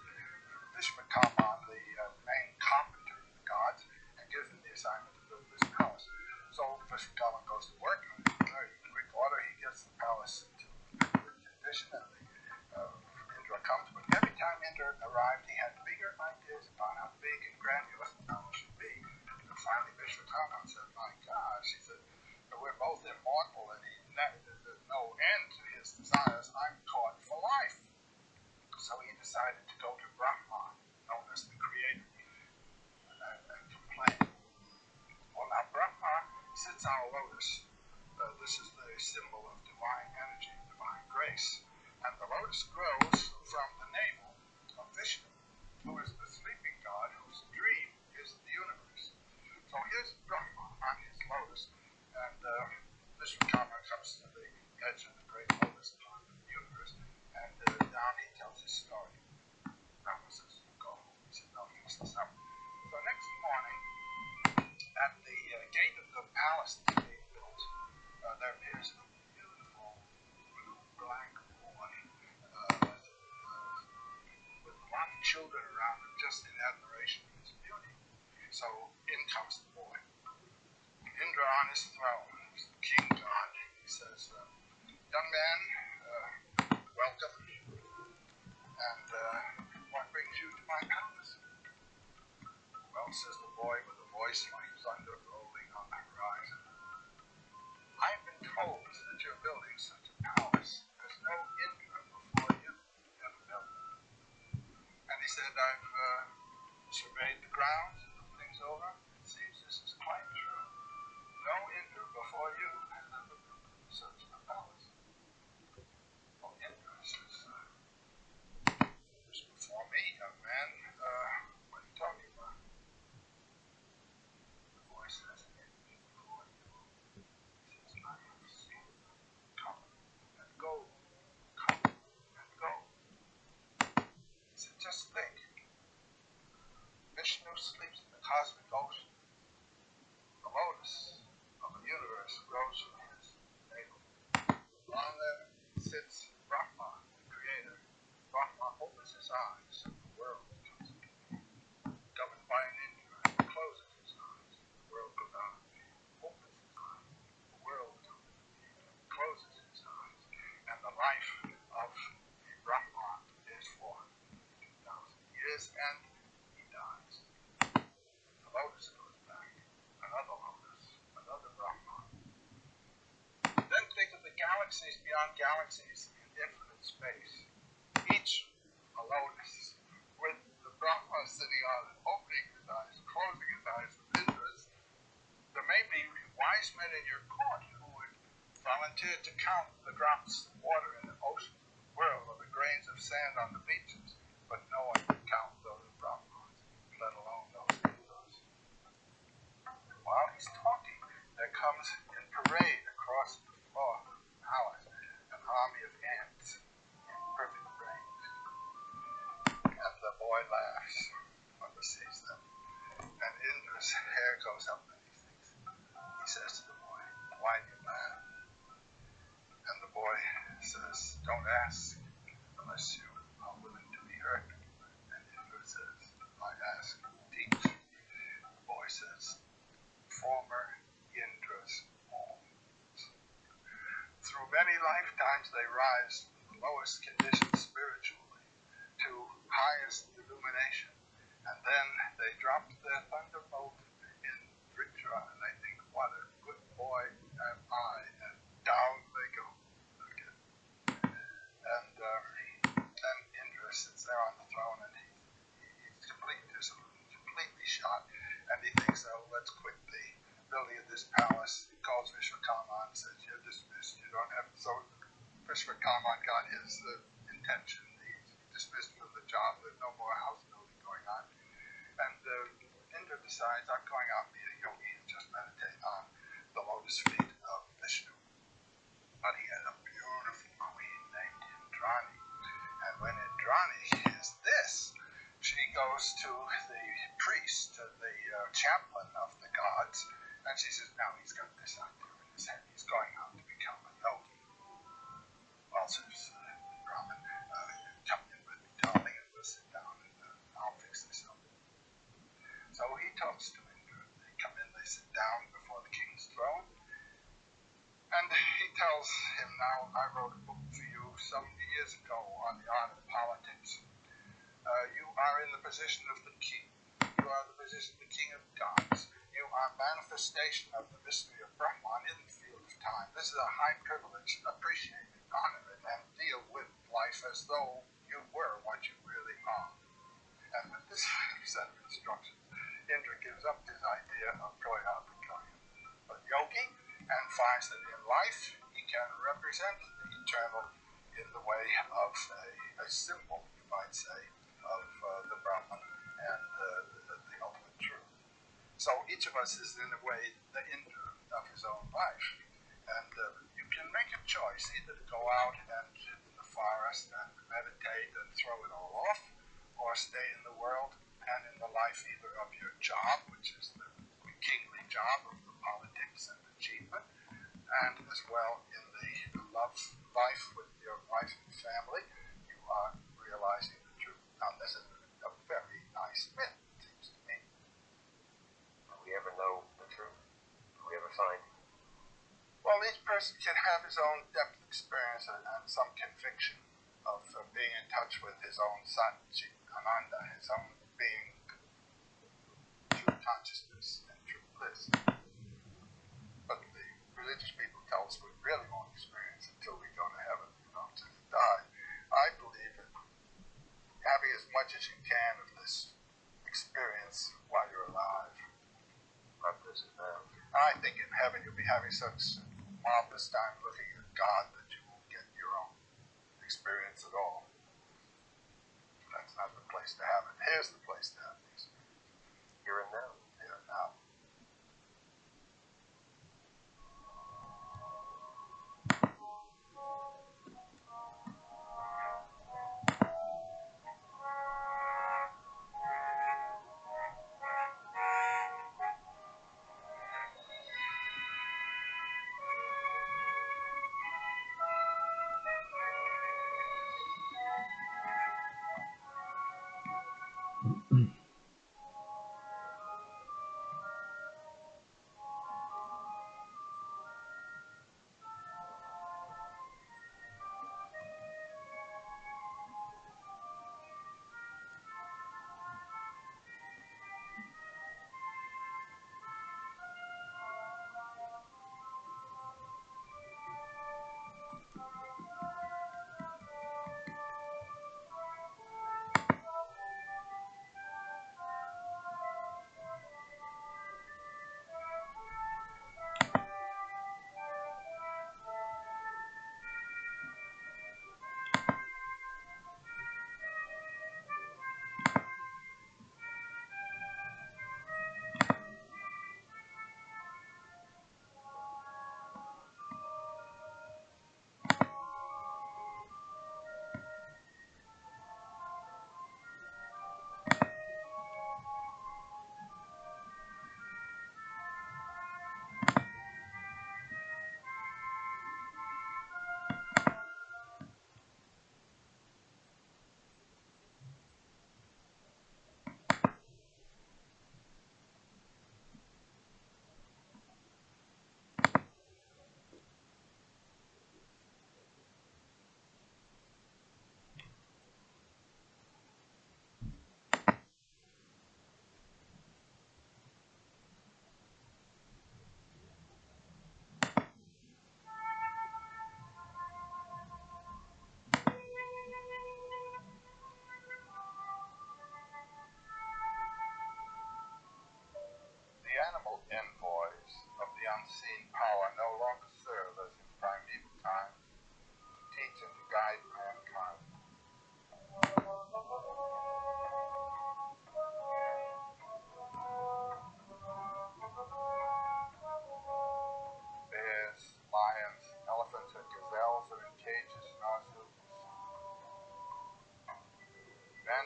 Vishvakarma, the main carpenter of the gods, and gives him the assignment to build this palace. So Vishvakarma goes to work, and in very quick order he gets the palace into good condition, and Indra comes. But every time Indra arrived, he had bigger ideas about how big and grandiose the palace should be. Finally, Vishvakarma said, "My gosh," he said, "we're both immortal, and there's no end to his desires. I'm caught for life." So he decided to go to Brahma, known as the creator, and complain. Well, now Brahma sits on a lotus. This is the symbol of divine energy, divine grace. And the lotus grows from the navel of Vishnu, who is the sleeping god whose dream is the universe. So here's Brahma on his lotus, and Vishvakarma comes to the edge of the great lotus of the universe, and down he tells his story. Brahma says, "Go home." He said, "I'll fix this up." So next morning, at the gate of the palace that's being built, there appears a beautiful blue-black boy with a lot of children around him, just in admiration of his beauty. So in comes the boy. Indra on his throne, he's the king god. He says, "Young man, welcome, and what brings you to my palace?" "Well," says the boy with a voice like thunder rolling on the horizon, "I've been told that you're building such a palace as no Indra before you ever built." And he said, "I've surveyed the grounds and looked things over. It seems this is quite true. No Indra before you has ever built such a palace." Well, Indra says, "Just before me, young man, what are you talking about?" The boy says, "Indra before you." He says, "I have seen them come and go, come and go." He said, "Just think. Vishnu sleeps in the cosmic ocean. The lotus of the universe grows from his navel. On there sits Brahma, the creator. Brahma opens his eyes, and the world comes into being. Governed by an Indra, he closes his eyes, the world goes on. Opens his eyes, the world comes into being. Closes his eyes, and the life of Brahma is for 2,000 years, and he dies. The lotus goes back, another lotus, another Brahma. Then think of the galaxies beyond galaxies in infinite space. Each a lotus, with the Brahma sitting on it, opening his eyes, closing his eyes with interest. There may be wise men in your court who would volunteer to count the drops of water in the ocean of the world, or the grains of sand on the beaches, but no one can count those Brahmas, let alone those Indras. While he's talking, there comes in parade across the floor of the palace an army of ants in perfect range. And the boy laughs when he sees them. And Indra's hair goes up and he thinks. He says to the boy, "Why do you laugh?" And the boy says, "Don't ask unless you are willing to be hurt." And Indra says, "I ask, teach." The boy says, "Former Indra's homes." lifetimes they rise from the lowest conditions spiritually to highest illumination. And then they drop their thunderbolt in Vritra, and they think, what a good boy am I, and down they go. Okay. And Indra sits there on the throne, and he's completely disillusioned, completely shot, and he thinks, oh, let's quit the building of this palace. He calls Vishwakarma and says, you're dismissed, you don't have, so Vishwakarma got his intention, he dismissed from the job, there's no more house building going on. And Indra decides, I'm going out and meet a yogi and just meditate on the lotus feet of Vishnu. But he had a beautiful queen named Indrani. And when Indrani hears this, she goes to the priest, to the chaplain of the gods, and she says, now he's got this idea in his head. He's going out to become a yogi. Well, says Brahmin, come in with me, darling, and we'll sit down and I'll fix this up. So he talks to Indra. They come in, they sit down before the king's throne, and he tells him, now, I wrote a book for you some years ago on the art of politics. You are in the position of the king. You are the position of the king of gods. You are manifestation of the mystery of Brahman in the field of time. This is a high privilege. Appreciate it, honor it, and deal with life as though you were what you really are. And with this set of instructions, Indra gives up his idea of going out and becoming a yogi and finds that in life he can represent the eternal in the way of a symbol, you might say, of the Brahman and the ultimate truth. So each of us is in a way the Indra of his own life. And you can make a choice either to go out and in the forest and meditate and throw it all off, or stay in the world and in the life either of your job, which is the kingly job of the politics and achievement, and as well in the love life with your wife and family, you are realizing the truth. Now, this is a very nice myth, it seems to me. Will we ever know the truth? Will we ever find it? Well, each person can have his own depth experience and some conviction of being in touch with his own Satchit Ananda, his own being, true consciousness and true bliss. But the religious people tell us we really won't experience until we go to heaven, until we die. I believe in having as much as you can of this experience while you're alive. I think in heaven you'll be having such marvelous time looking at God that you won't get your own experience at all. That's not the place to have it. Here's the place to have the experience. Here and now. Here and now.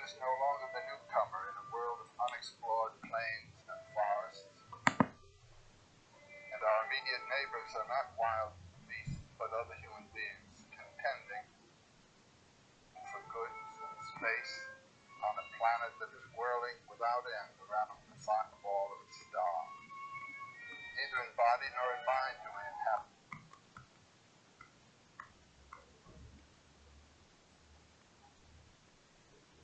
is no longer the newcomer in a world of unexplored plains and forests, and our immediate neighbors are not wild beasts but other human beings contending for goods and space on a planet that is whirling without end around the ball of its star. Neither in body nor in mind do we inhabit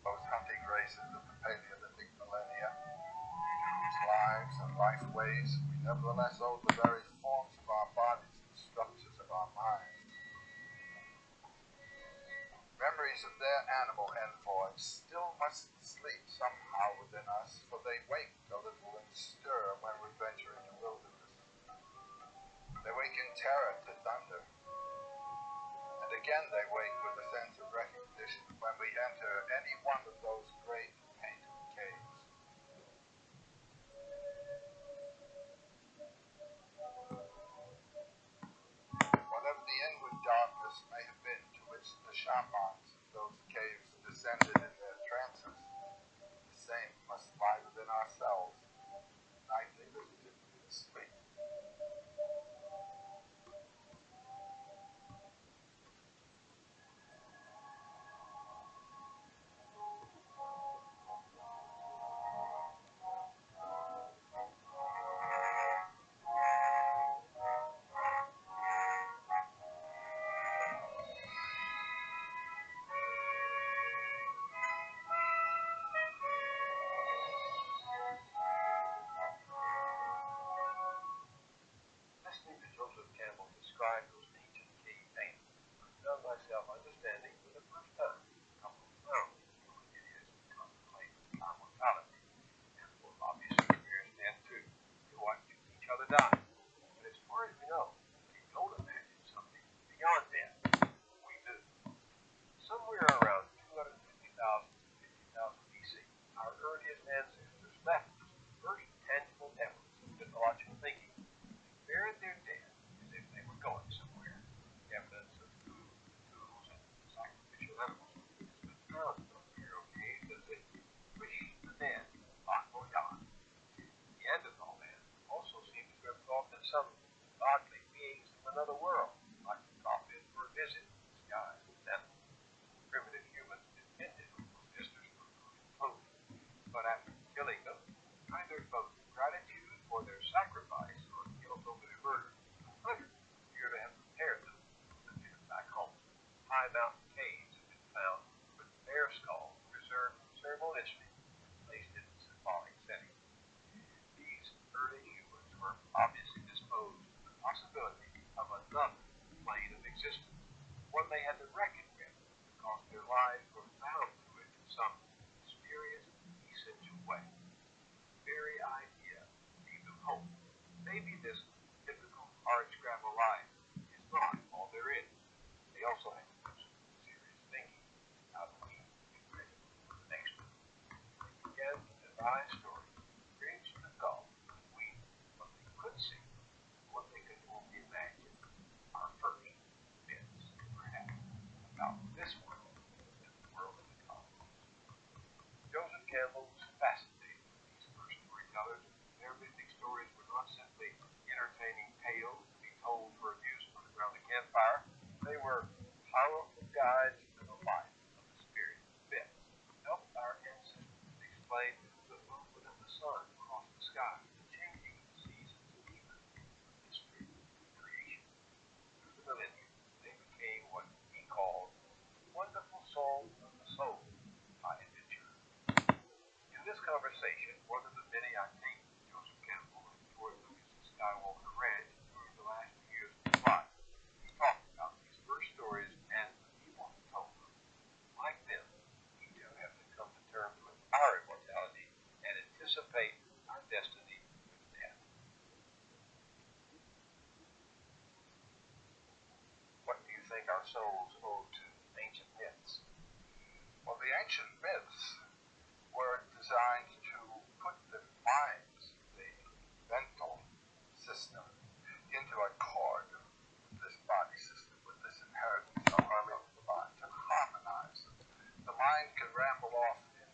those hunting races of the Paleolithic millennia, to whose lives and life ways we nevertheless owe the very forms of our bodies and structures of our minds. Memories of their animal envoys still must sleep somehow within us, for they wake a little and stir when we venture into wilderness. They wake in terror to thunder, and again they wake with a sense of recognition when we enter any one of those great painted caves. Whatever the inward darkness may have been to which the shamans of those caves descended in their trances, the same must lie within ourselves, nightly visited in sleep. Listening to Joseph Campbell describe those ancient cave paintings, I found myself understanding for the first time how profound it is to contemplate our mortality, and for obvious fears then too, to watch each other die. But as far as we know, we don't imagine something beyond death. We do. Somewhere around 250,000 to 50,000 BC, our earliest ancestors left us the first tangible evidence of mythological thinking. Buried their dead as if they were going somewhere. Evidence of food, tools, and sacrificial animals has been found in those burial caves as if wish the dead bon voyage. Neanderthal man also seems to have thought that some godly beings from another world might drop in for a visit disguised as them. Primitive humans depended on those visitors for food and clothing, but after killing them, either from gratitude for their sacrifice or guilt over their murder, hunters appear to have prepared them to get them back home. High mountain caves have been found with bear skulls preserved ceremoniously and placed in a symbolic setting. These early humans were obviously disposed to the possibility of another plane of existence, one they had to reckon with because their lives were bound to it in some mysterious, essential way. The very idea gave them hope. Maybe this typical hard-scrabble life is not all there is. They also had to do some serious thinking how to be ready for the next one. They began to devise stories, dreams to go between what they could see and what they could only imagine. Our first myths, perhaps, about this world and the world of the cosmos. Joseph Campbell was fascinated with these first storytellers. Their mythic stories were not simply entertaining tales to be told for amusement around a campfire. They were powerful guides to the life of the spirit. Myths helped our ancestors explain the movement of the sun across the sky, the changing of the seasons, and even the mystery of creation. Through the millennia, they became what he called wonderful songs of the soul by adventure. In this conversation, one of the many I take with Joseph Campbell and George Lucas' Skywalker Ranch during the last 2 years of his life, he talked about these first stories and the people who told them. Like them, we too have to come to terms with our immortality and anticipate our destiny with death. What do you think our souls owe to ancient myths? Well, the ancient myths were designed to put the minds, the mental system, into accord with this body system, with this inheritance of the body, to harmonize it. The mind can ramble off in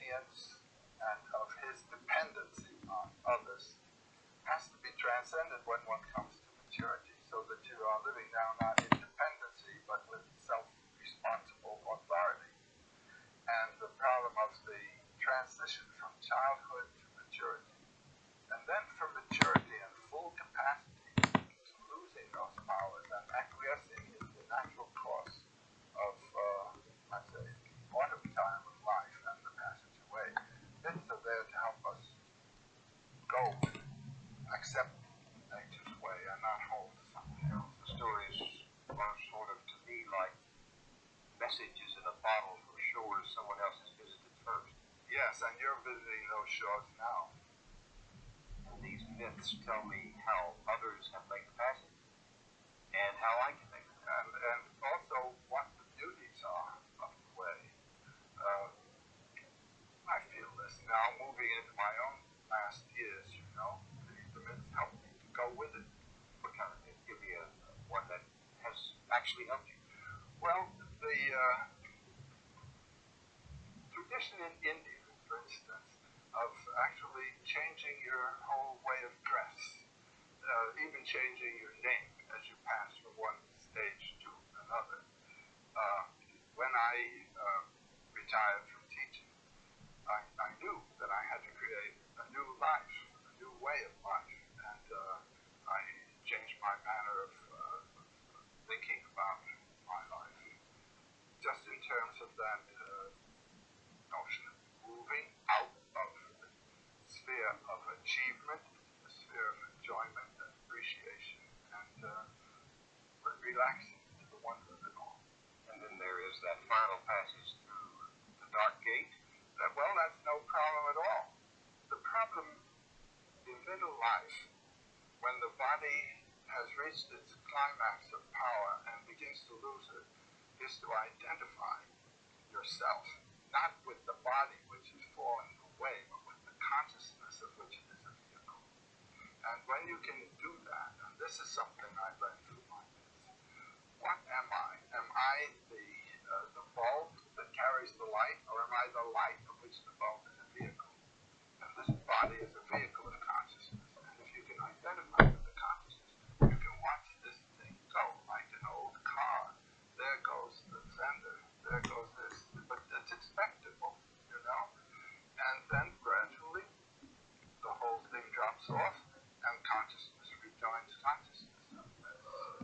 obedience and of his dependency on others has to be transcended when one comes to maturity, so that you are living now not in dependency but with self-responsible authority. And the problem of the transition from childhood to maturity, and then from maturity and full capacity to losing those powers and acquiescing in the natural course of, let's say, autumn time of life and the passage away. Myths are there to help us go with, accept nature's way and not hold to something else. The stories are sort of, to me, like messages in a bottle for shores someone else has visited first. Yes, and you're visiting those shores now. And these myths tell me how others have made the passage and how I can make the passage. And also what the beauties are of the way. I feel this now moving into my own last years, you know. The myths help me to go with it. What kind of myth? Give me one that has actually helped you. Well, the tradition in India, for instance, of actually changing your whole way of dress, even changing your name as you pass from one stage to another. When I retired from teaching, I knew that I had to create a new life, a new way of life, and I changed my manner of thinking about my life, just in terms of that notion of moving out of the sphere of achievement into the sphere of enjoyment and appreciation and relaxing to the wonder of it all. And then there is that final passage through the dark gate. Well, that's no problem at all. The problem in middle life, when the body has reached its climax of power and begins to lose it, is to identify yourself, not with the body which is falling away, but with the consciousness of which it is a vehicle. And when you can do that, and this is something I learned through my myths, what am I? Am I the bulb that carries the light, or am I the light of which the bulb is a vehicle? And this body is a vehicle of consciousness. And if you can identify with the consciousness, you can watch this thing go like an old car. There goes the fender, there goes this. But it's expectable, you know? And then gradually, the whole thing drops off, and consciousness rejoins consciousness.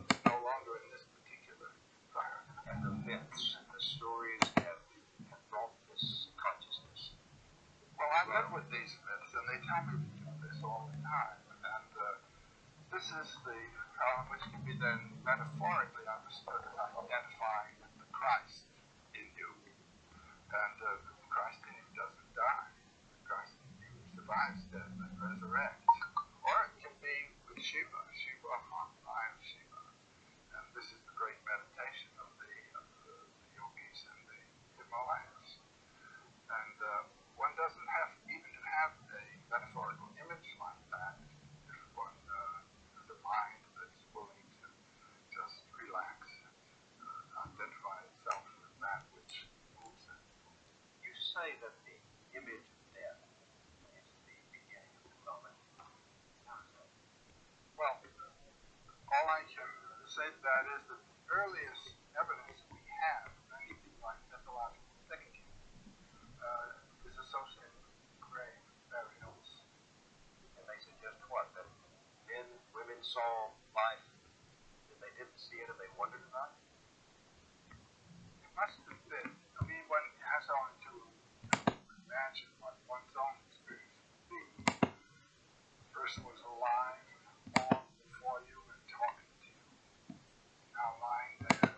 It's no longer in this particular environment. And the myths and the stories have brought this consciousness. Well, I live with these myths, and they tell me to do this all the time. And this is the which can be then metaphorically understood as identifying with the Christ in you. And the Christ in you doesn't die. The Christ in you survives death and resurrects. Or it can be with Shiva, Eye of Shiva. And this is the great meditation of the yogis in the Himalayas. And one doesn't have even to have a metaphorical image like that if one has a mind that's willing to just relax and identify itself with that which moves it. You say that the image of death is the beginning of development. How is that? Well, all I can say to that is that the earliest evidence we have of anything like mythological thinking is associated with grave burials. And they suggest what? That men, women saw life, and they didn't see it, and they wondered about it? It must have been. I mean, one has only to imagine what one's own experience would be. The person was alive, long before you, and talking to you. Now lying there,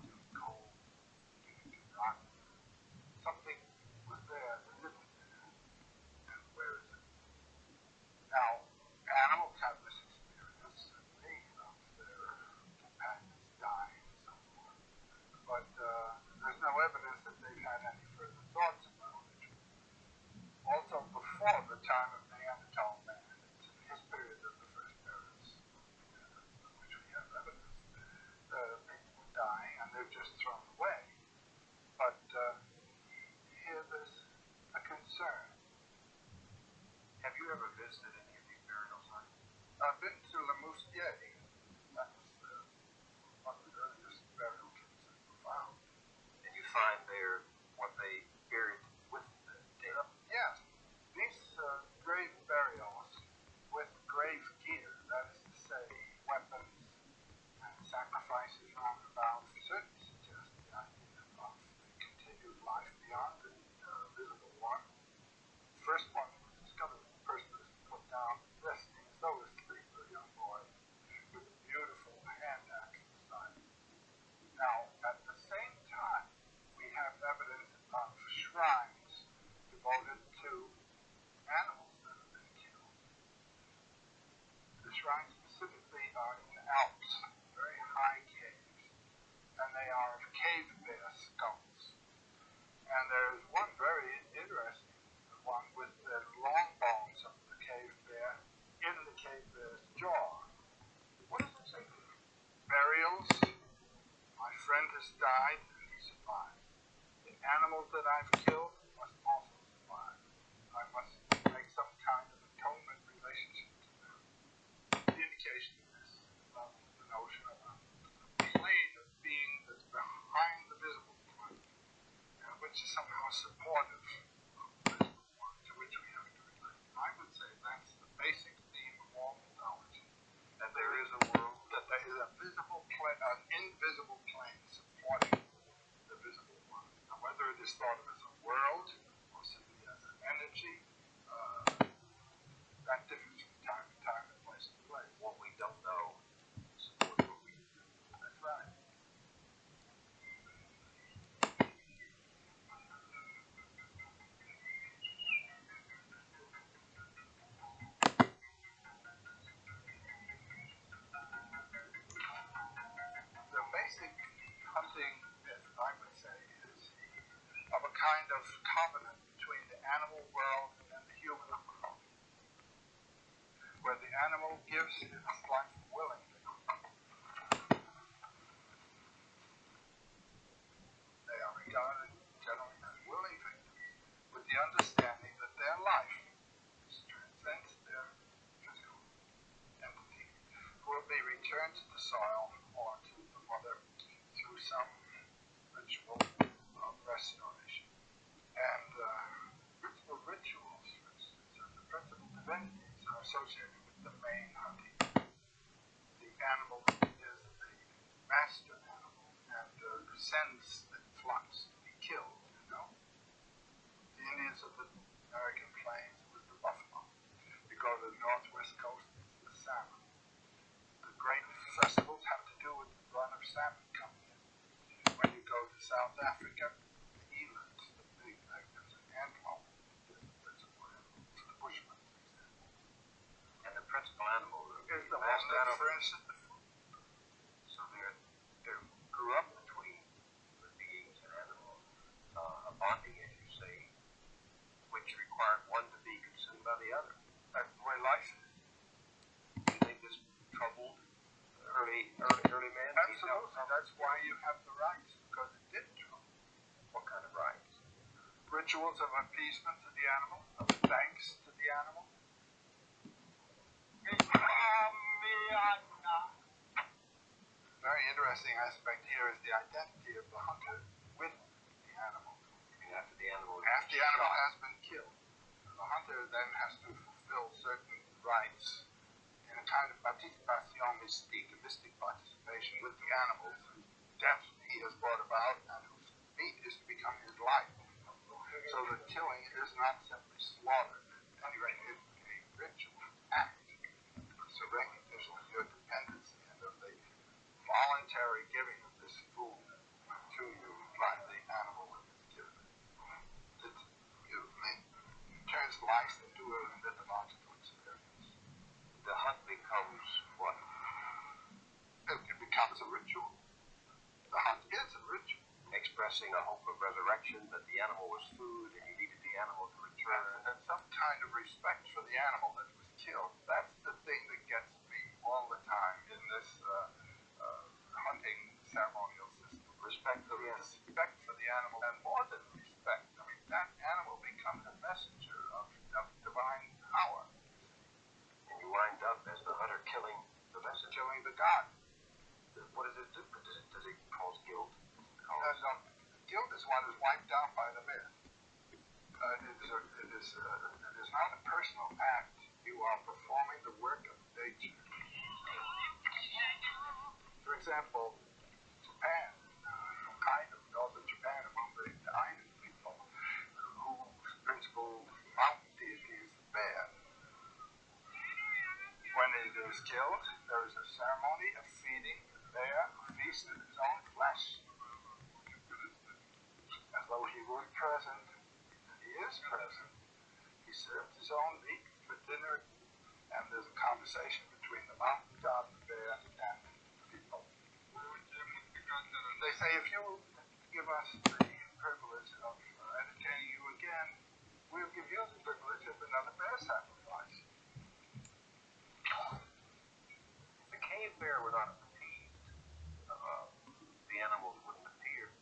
feeling cold, beginning to rot. Something was there that isn't there. And where is it? Now, animals have this experience, certainly, of their companions dying and so forth. But there's no evidence that they've had any further thoughts about it. Also, before the time of Neanderthal man, it's in his period of the first eras, of which we have evidence, people were dying and they're just thrown away. But here there's a concern visited any of these burial sites? I've been to Le Moustier. That was one of the earliest burial kits that were found. And you find there what they buried with the dead? Yes. These grave burials with grave gear, that is to say, weapons and sacrifices round about, certainly suggest the idea of a continued life beyond the visible one. The first one was discovered when the person was put down resting as though asleep, a young boy with a beautiful hand axe beside him. Now, at the same time, we have evidence of shrines devoted to animals that have been killed. The shrines specifically are in the Alps, very high caves, and they are of cave bear skulls. And there is one very interesting one with the long bones of the cave bear in the cave bear's jaw. What does it say there? Burials. My friend has died and he survived. The animals that I've killed must also survive. I must make some kind of atonement relationship to them. The indication is the notion of a plane of being that's behind the visible plane, which is somehow supportive of the visible one to which we have to relate. I would say that's the basic theme of all mythology. That there is a world? That there is a visible plane, an invisible plane supporting the visible one. Now, whether it is thought of as a world or simply as an energy, that differs from time to time and place to place. What we don't know supports what we do. That's right. The basic hunting myth, I would say, is of a kind of covenant between the animal world and the human world, where the animal gives its life willingly. They are regarded generally as willing victims, with the understanding that their life, which transcends their physical entity, will be returned to the soil or to the mother through some ritual of restoration. And the rituals, for instance, of the principal divinities are associated with the main hunting. The animal is the master animal and sends the flocks to be killed, you know. The Indians of the American plains, it was the buffalo. You go to the northwest coast, it's the salmon. The great festivals have to do with the run of salmon coming in. When you go to South Africa, the elands, the big magnificent antelope, is the principal animal for the Bushmen, for example. And the principal animal Is the one master that animal. furnishes the food. So there grew up between human beings and animals a bonding, as you say, which required one to be consumed by the other. That's the way life is. Do you think this troubled early man? Absolutely. That's why you have the rites, because it did trouble. What kind of rights? Rituals of appeasement to the animal, of thanks to the animal. Very interesting aspect here is the identity of the hunter with the animal. After the animal After the animal has been killed, the hunter then has to fulfill certain rites in a kind of participation mystique, a mystic participation with the animals whose death he has brought about and whose meat is to become his life. So the killing is not simply slaughter. At any rate, it's a ritual act. It's a recognition of your dependency and of the voluntary giving of this food to you by the animal that is given. It turns life into a mythological experience. the hunt becomes what? It becomes a ritual. The hunt is a ritual. Expressing a hope of resurrection, that the animal was food and you needed the animal to return. And some kind of respect for the animal that was killed. That's the thing that gets me all the time in this hunting ceremonial system. Respect for the animal. Respect for the animal, and more than respect. I mean, that animal becomes a messenger of divine power. God. What does it do? Does it cause guilt? Guilt is what is wiped out by the myth. It is not a personal act. You are performing the work of nature. For example, Japan, northern Japan, among the Ainu people, whose principal mountain deity is the bear. When it is killed, there is a ceremony of feeding the bear a feast of his own flesh, as though he were present. He is present. He serves his own meat for dinner, and there's a conversation between the mountain god, the bear, and the people. They say, if you give us the privilege of entertaining you again, we'll give you the privilege of another bear sacrifice. The cave bear were not appeased. The animals wouldn't appear,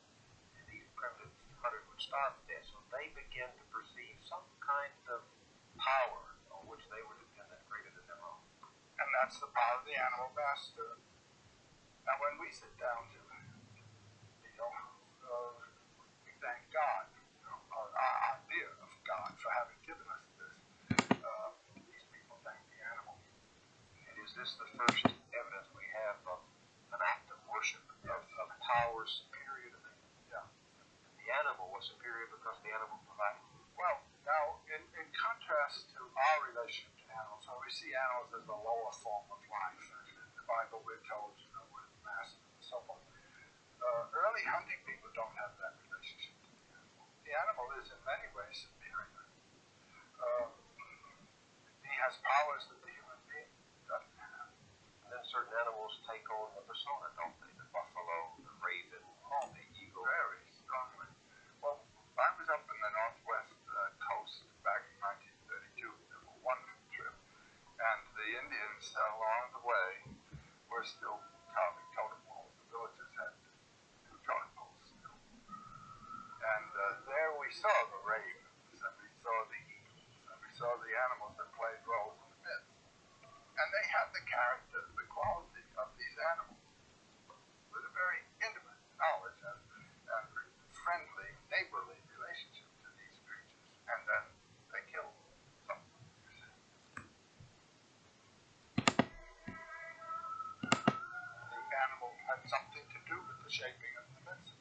and these primitive hunters would starve to death. So they began to perceive some kind of power on which they were dependent greater than their own. And that's the power of the animal master. Now, when we sit down to we thank God, or our idea of God for having given us this. These people thank the animal. And is this the first evidence we have of an act of worship, of power superior to man? Yeah. The animal was superior because the animal provided. Well, now, in contrast to our relationship to animals, when we see animals as the lower form of life, and in the Bible we're told, we're the master and so forth. Early hunting people don't have that relationship to the animal. The animal is in many ways superior. He has powers that the human being doesn't have. And then certain animals take on the persona, don't they? The buffalo, the raven, the eagle. Very strongly. Well, I was up in the northwest coast back in 1932. It was a wonderful trip. And the Indians along the way were still carving totem poles. The villages had totem poles still. And there we saw the ravens, and we saw the eagles, and we saw the animals that played roles in the myth. And they had the character, the quality of these animals, with a very intimate knowledge and friendly, neighborly relationship to these creatures. And then they killed them. The animal had something to do with the shaping of the myths.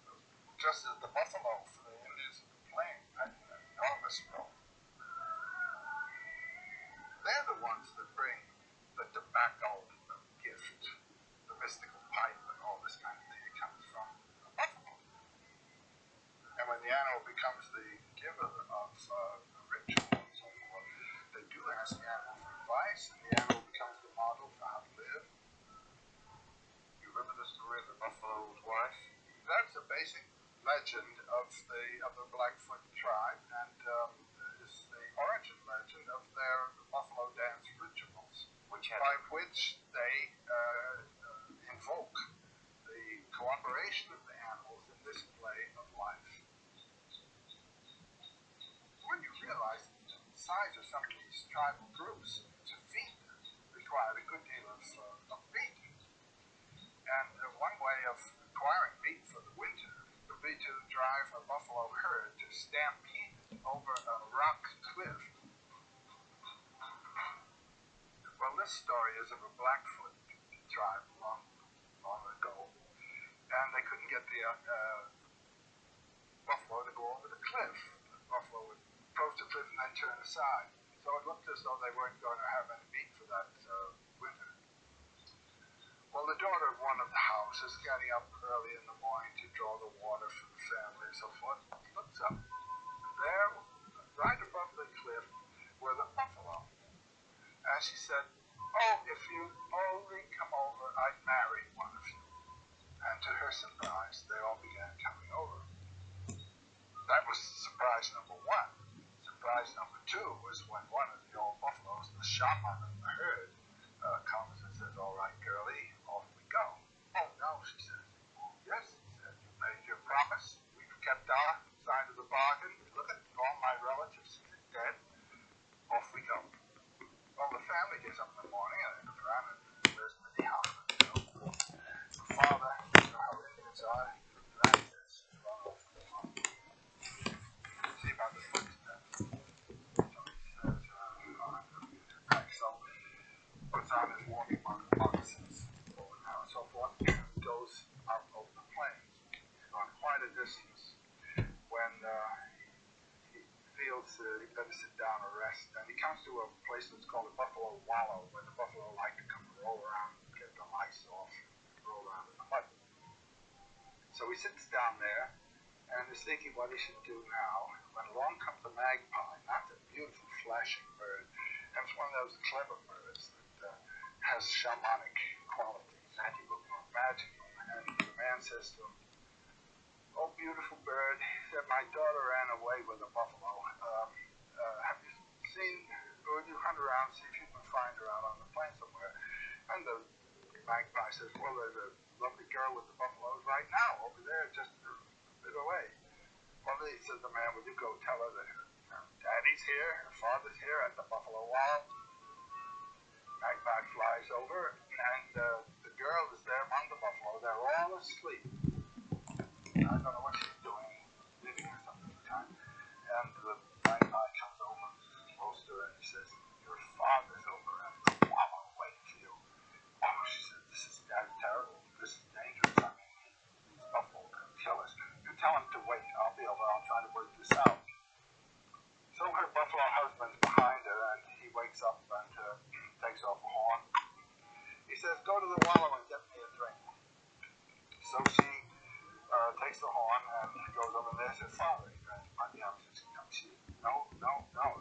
Just as the buffalo for the Indians of the plain had an enormous role. They're the ones that bring the tobacco, the gift, the mystical pipe, and all this kind of thing. It comes from the buffalo. And when the animal becomes the giver of a ritual and so forth, they do ask the animal for advice, and the animal becomes the model for how to live. You remember the story of the buffalo's wife? That's a basic legend of the Blackfoot tribe, and is the origin legend of their buffalo dance rituals, by which they invoke the cooperation of the animals in this play of life. When you realize the size of some of these tribal groups, to feed them required a good deal of meat. And one way of acquiring meat for the winter would be to drive a buffalo herd to stampede over a rock cliff. Well, this story is of a Blackfoot tribe long ago, and they couldn't get the buffalo to go over the cliff. The buffalo would approach the cliff and then turn aside. So it looked as though they weren't going to have any meat for that winter. Well, the daughter of one of the houses, getting up early in the morning to draw the water for the family and so forth, looks up. And there, right above the cliff, were the buffalo. And she said, "Oh, if you only come over, I'd marry one of you." And to her surprise, they all began coming over. That was surprise number one. Surprise number two was when one of the old buffaloes, the shaman of the herd, comes and says, "All right, girlie, off we go." "Oh, no," she says. "Yes," he said, "you made your promise. We've kept our side of the bargain. Look at all my relatives dead. Off we go." Well, the family gets up in the morning and they look around and there's the house. feels he better sit down and rest. And he comes to a place that's called a buffalo wallow, where the buffalo like to come and roll around, get the lice off, roll around in the mud. So he sits down there and is thinking what he should do now, when along comes a magpie. That's a beautiful flashing bird. And it's one of those clever birds that has shamanic qualities. Magical. And the man says to him, "Oh, beautiful bird," he said, "my daughter ran away with a buffalo. Have you seen, or would you hunt around, see if you can find her out on the plain somewhere?" And the magpie says, "Well, there's a lovely girl with the buffaloes right now, over there, just a bit away." "Well, he said, the man, "will you go tell her that her daddy's here, her father's here at the buffalo wallow?" Magpie flies over, and the girl is there among the buffalo. They're all asleep. I don't know what she's doing, knitting or something at the time. And the magpie comes over close to her and he says, "Your father's over at the wallow waiting for you." "Oh," she said, "this is terrible. This is dangerous. I mean, these buffalo can kill us. You tell him to wait. I'll be over. I'll try to work this out." So her buffalo husband's behind her, and he wakes up and takes off a horn. He says, "Go to the wallow and get me a drink." So she takes the horn and goes over there and says, "Father," he grabs by the arm and says, "No,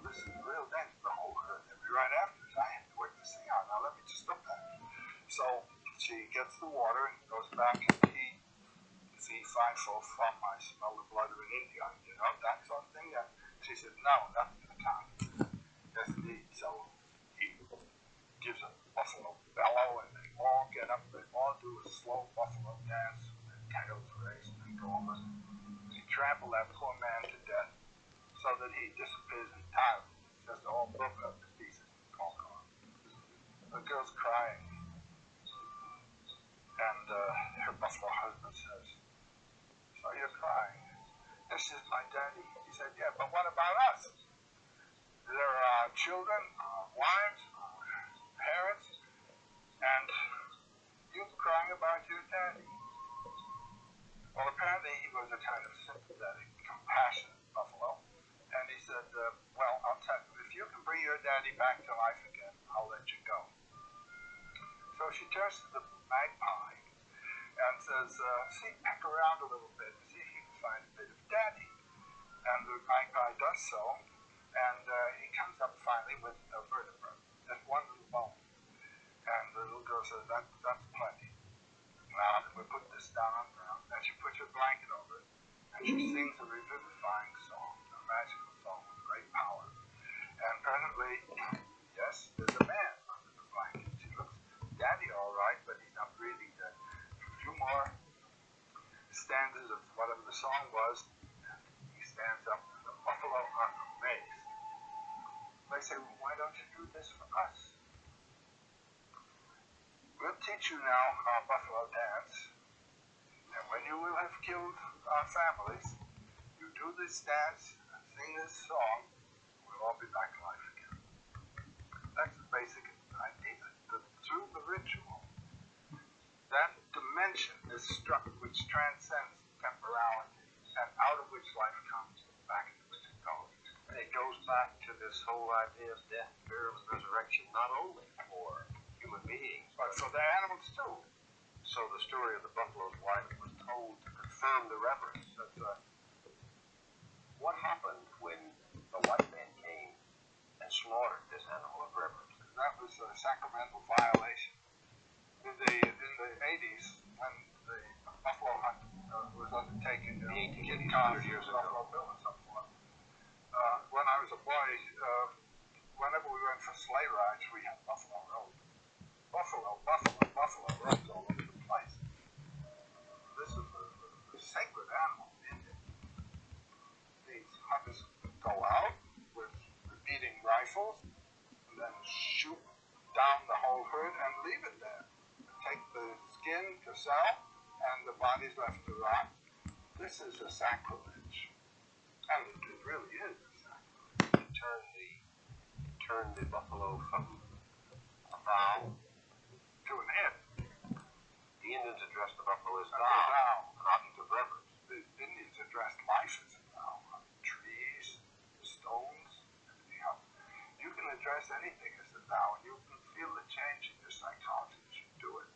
this is real danger. The whole herd, they'll be right after us. I have to work this thing out. Now let me just stop that." So she gets the water and goes back, and he, "See, fine-folk from, I smell the blood of an Indian," that sort of thing. And she says, "No, nothing in the town." "Yes, indeed." So he gives a buffalo bellow, and they all get up. They all do a slow buffalo dance, with their tails raised and go over. They trample that poor man to death, so that he disappears entirely. Just all broken up to pieces. All gone. The girl's crying, and her buffalo husband says, "So you're crying? This is my daddy." He said, "Yeah, but what about us? There are children, wives, parents, and you're crying about your daddy." Well, apparently he was a kind of sympathetic, compassionate buffalo, and he said, "Well, I'll tell you, if you can bring your daddy back to life again, I'll let you go." So she turns to the magpie and says, "See, peck around a little bit, see if you can find a bit of daddy." And the magpie does so, and he comes up finally with a vertebra, just one little bone. And the little girl says, that's plenty. Now, we put this down on the ground, and she puts her blanket over it, and she sings a revivifying song, a magical song with great power. And presently, yes, there's a man under the blanket. She looks daddy all right, but he's not breathing yet. A few more stanzas of whatever the song was, and he stands up, and the buffalo are amazed. They say, "Well, why don't you do this for us? We'll teach you now our buffalo dance, and when you will have killed our families, you do this dance and sing this song, we'll all be back to life again." That's the basic idea. Through the ritual, that dimension is struck which transcends temporality, and out of which life comes, back into which it goes. And it goes back to this whole idea of death, burial, and resurrection, not only for human beings, But for the animals too. so the story of the buffalo's life was told to confirm the reverence. That's right. What happened when the white man came and slaughtered this animal of reverence? That was a sacramental violation. In the 80s, when the buffalo hunt was undertaken, The 1880s, Kit 100 years ago. Buffalo Bill and so forth. When I was a boy, whenever we went for sleigh rides, we had buffalo road. Buffalo roads all over the place. This is a sacred animal. These hunters go out with repeating rifles and then shoot down the whole herd and leave it there. Take the skin to sell, and the body's left to rot. This is a sacrilege. And it really is a sacrilege. Turn the buffalo from a vow To an end. The Indians addressed the buffalo as As a thou, vow. an object of reverence. The Indians addressed life as a vow. Trees, stones, anything is the Tao, and you can feel the change in your psychology as you do it.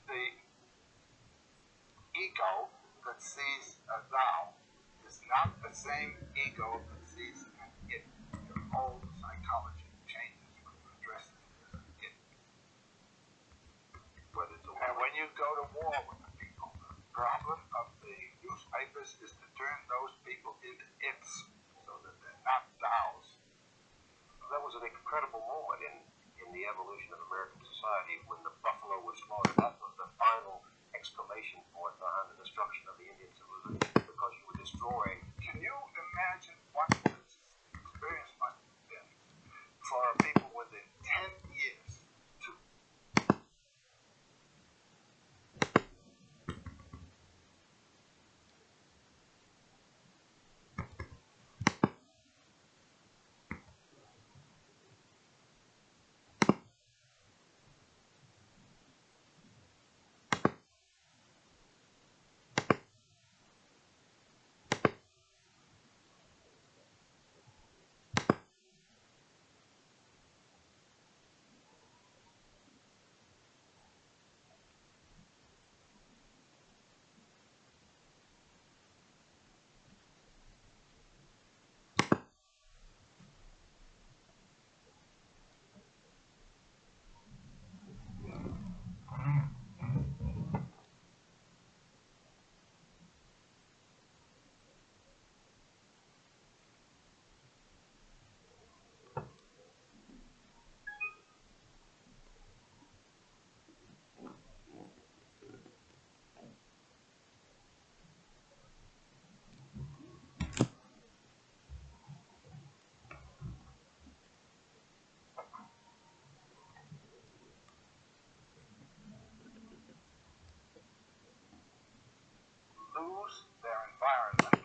The ego that sees a Tao is not the same ego that sees an it. Your whole psychology changes when you address it as an it. And when you go to war with the people, the problem of the newspapers is to turn those people into its so that they're not Taos. That was an incredible moment in the evolution of American society when the buffalo was slaughtered. That was the final exclamation point behind the destruction of the Indian civilization, because you were destroying. Can you imagine what this experience must have been for people within 10 years to lose their environment,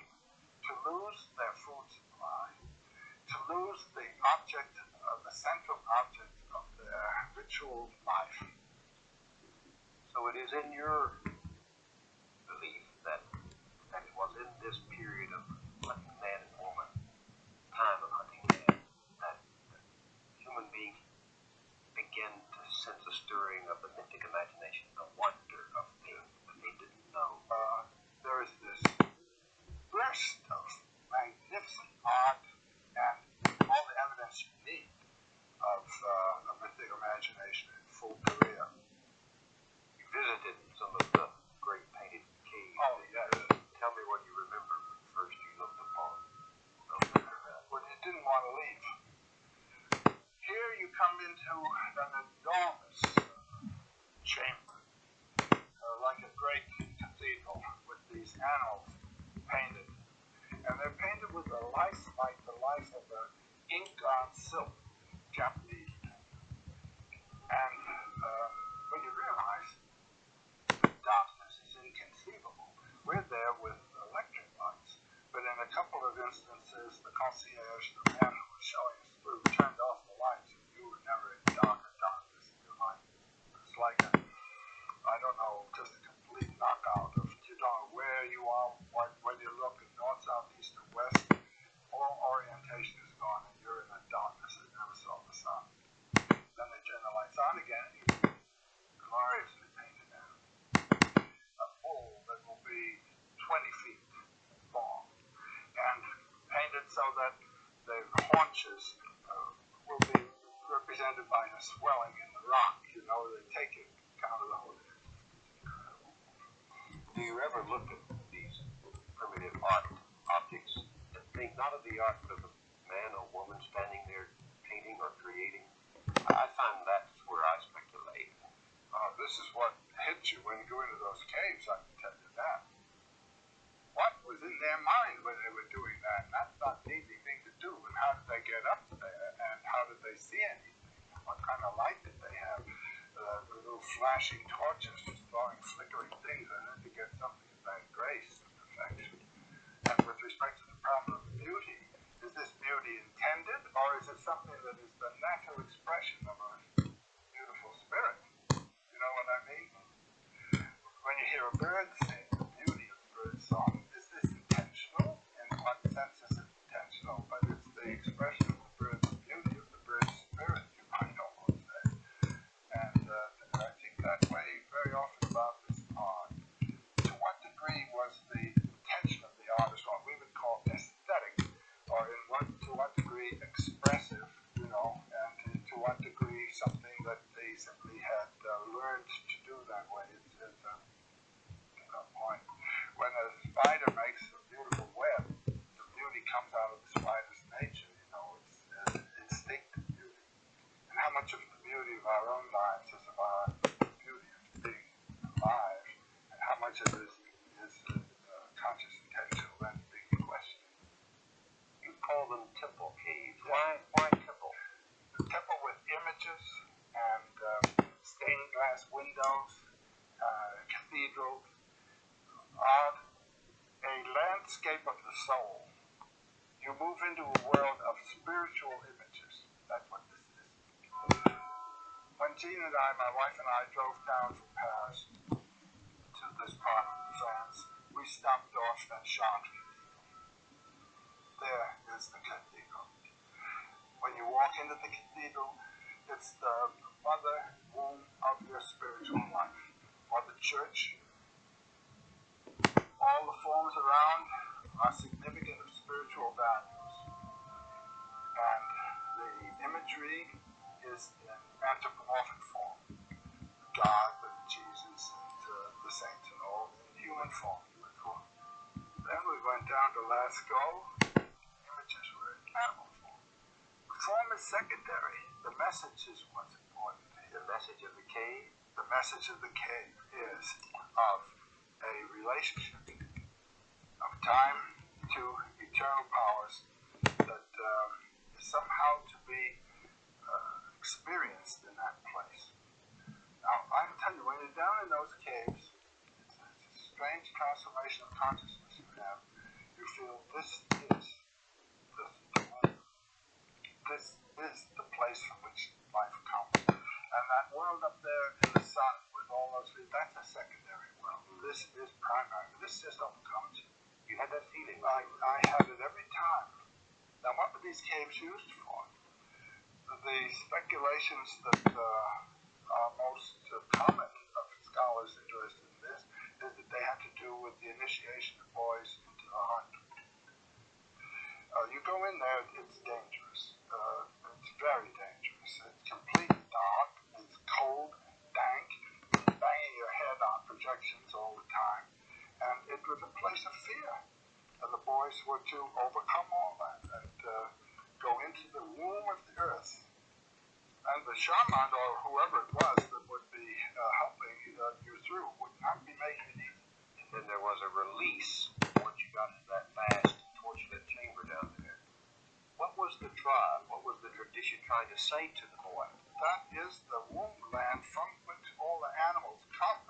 to lose their food supply, to lose the object, the central object of their ritual life. So it is in your belief that it was in this period of hunting man and woman, time of hunting man, that human beings began to sense a stirring of the mythic imagination, the wonder of things that they didn't know. There is this burst of magnificent art and all the evidence you need of mythic imagination in full career. You visited some of the great painted caves. Oh, yes. Tell me what you remember when first you looked upon those. When you didn't want to leave. Here you come into an enormous chamber, like a great cathedral with these animals painted. And they're painted with a life like the life of an ink on silk Japanese painting. And when you realize the darkness is inconceivable, we're there with electric lights. But in a couple of instances, the concierge, the man who was showing us through, turned off the lights, and you were never in darker darkness in your life. It's like a, I don't know, just a complete knockout of, you don't know where you are, whether you're looking north, south, east, or west. All orientation is gone, and you're in a darkness that never saw the sun. Then they turn the lights on again, and you see gloriously painted animal. A bull that will be 20 feet long, and painted so that the haunches will be represented by a swelling in the rock. You know, they take it kind of the whole thing. Incredible. Do you ever look at these primitive art objects and think not of the art but of a man or woman standing there painting or creating? I find that's where I speculate. This is what hits you when you go into those caves, I can tell you that. What was in their mind when they were doing that? That's not an easy thing to do. And how did they get up there? And how did they see anything? What kind of light did they have? The little flashing torches just throwing flickering things in it to get something of that grace and perfection. And with respect to the problem of beauty, is this beauty intended, or is it something that is the natural expression of a beautiful spirit? You know what I mean? When you hear a bird sing, the beauty of the bird's song, is this intentional? In what sense is it intentional? But it's the expression of the bird's beauty, of the bird very expressive, you know, and to what degree something that they simply had learned to do that way is a point. When a spider makes a beautiful web, the beauty comes out of the spider's nature, you know, it's instinctive beauty. And how much of the beauty of our own lives is about the beauty of being alive, and how much of it is conscious intentional, that's a big question. You call them temple caves. Yeah. Why temple? The temple with images and stained glass windows, cathedrals, are a landscape of the soul. You move into a world of spiritual images. That's what this is. When Jean and I, my wife and I, drove down from Paris to this part of France, we stopped off at Chartres. There is the cathedral. When you walk into the cathedral, it's the mother womb of your spiritual life. Or the church. All the forms around are significant of spiritual values. And the imagery is in anthropomorphic form. God and Jesus and the saints and all in human form. Then we went down to Lascaux. Images were in animal form. Form is secondary. The message is what's important. The message of the cave? The message of the cave is of a relationship of time to eternal powers that is somehow to be experienced in that place. Now, I can tell you, when you're down in those caves, it's a strange transformation of consciousness you have. You feel this is the place from which life comes. And that world up there in the sun with all those things, that's a secondary world. This is primary. This just don't come to you. You had that feeling? I had it every time. Now, what were these caves used for? The speculations that are most common of scholars interested in this is that they had to do with the initiation of boys into the hunt. You go in there, it's dangerous. It's very dangerous. It's completely dark. It's cold, dank, banging your head on projections all the time. And it was a place of fear. And the boys were to overcome all that and go into the womb of the earth. And the shaman or whoever it was that would be helping you through would not be making it easy. And then there was a release once you got into that vast, tortured chamber down there. What was the tribe? What was the tradition trying to say to the boy? That is the womb land from which all the animals come.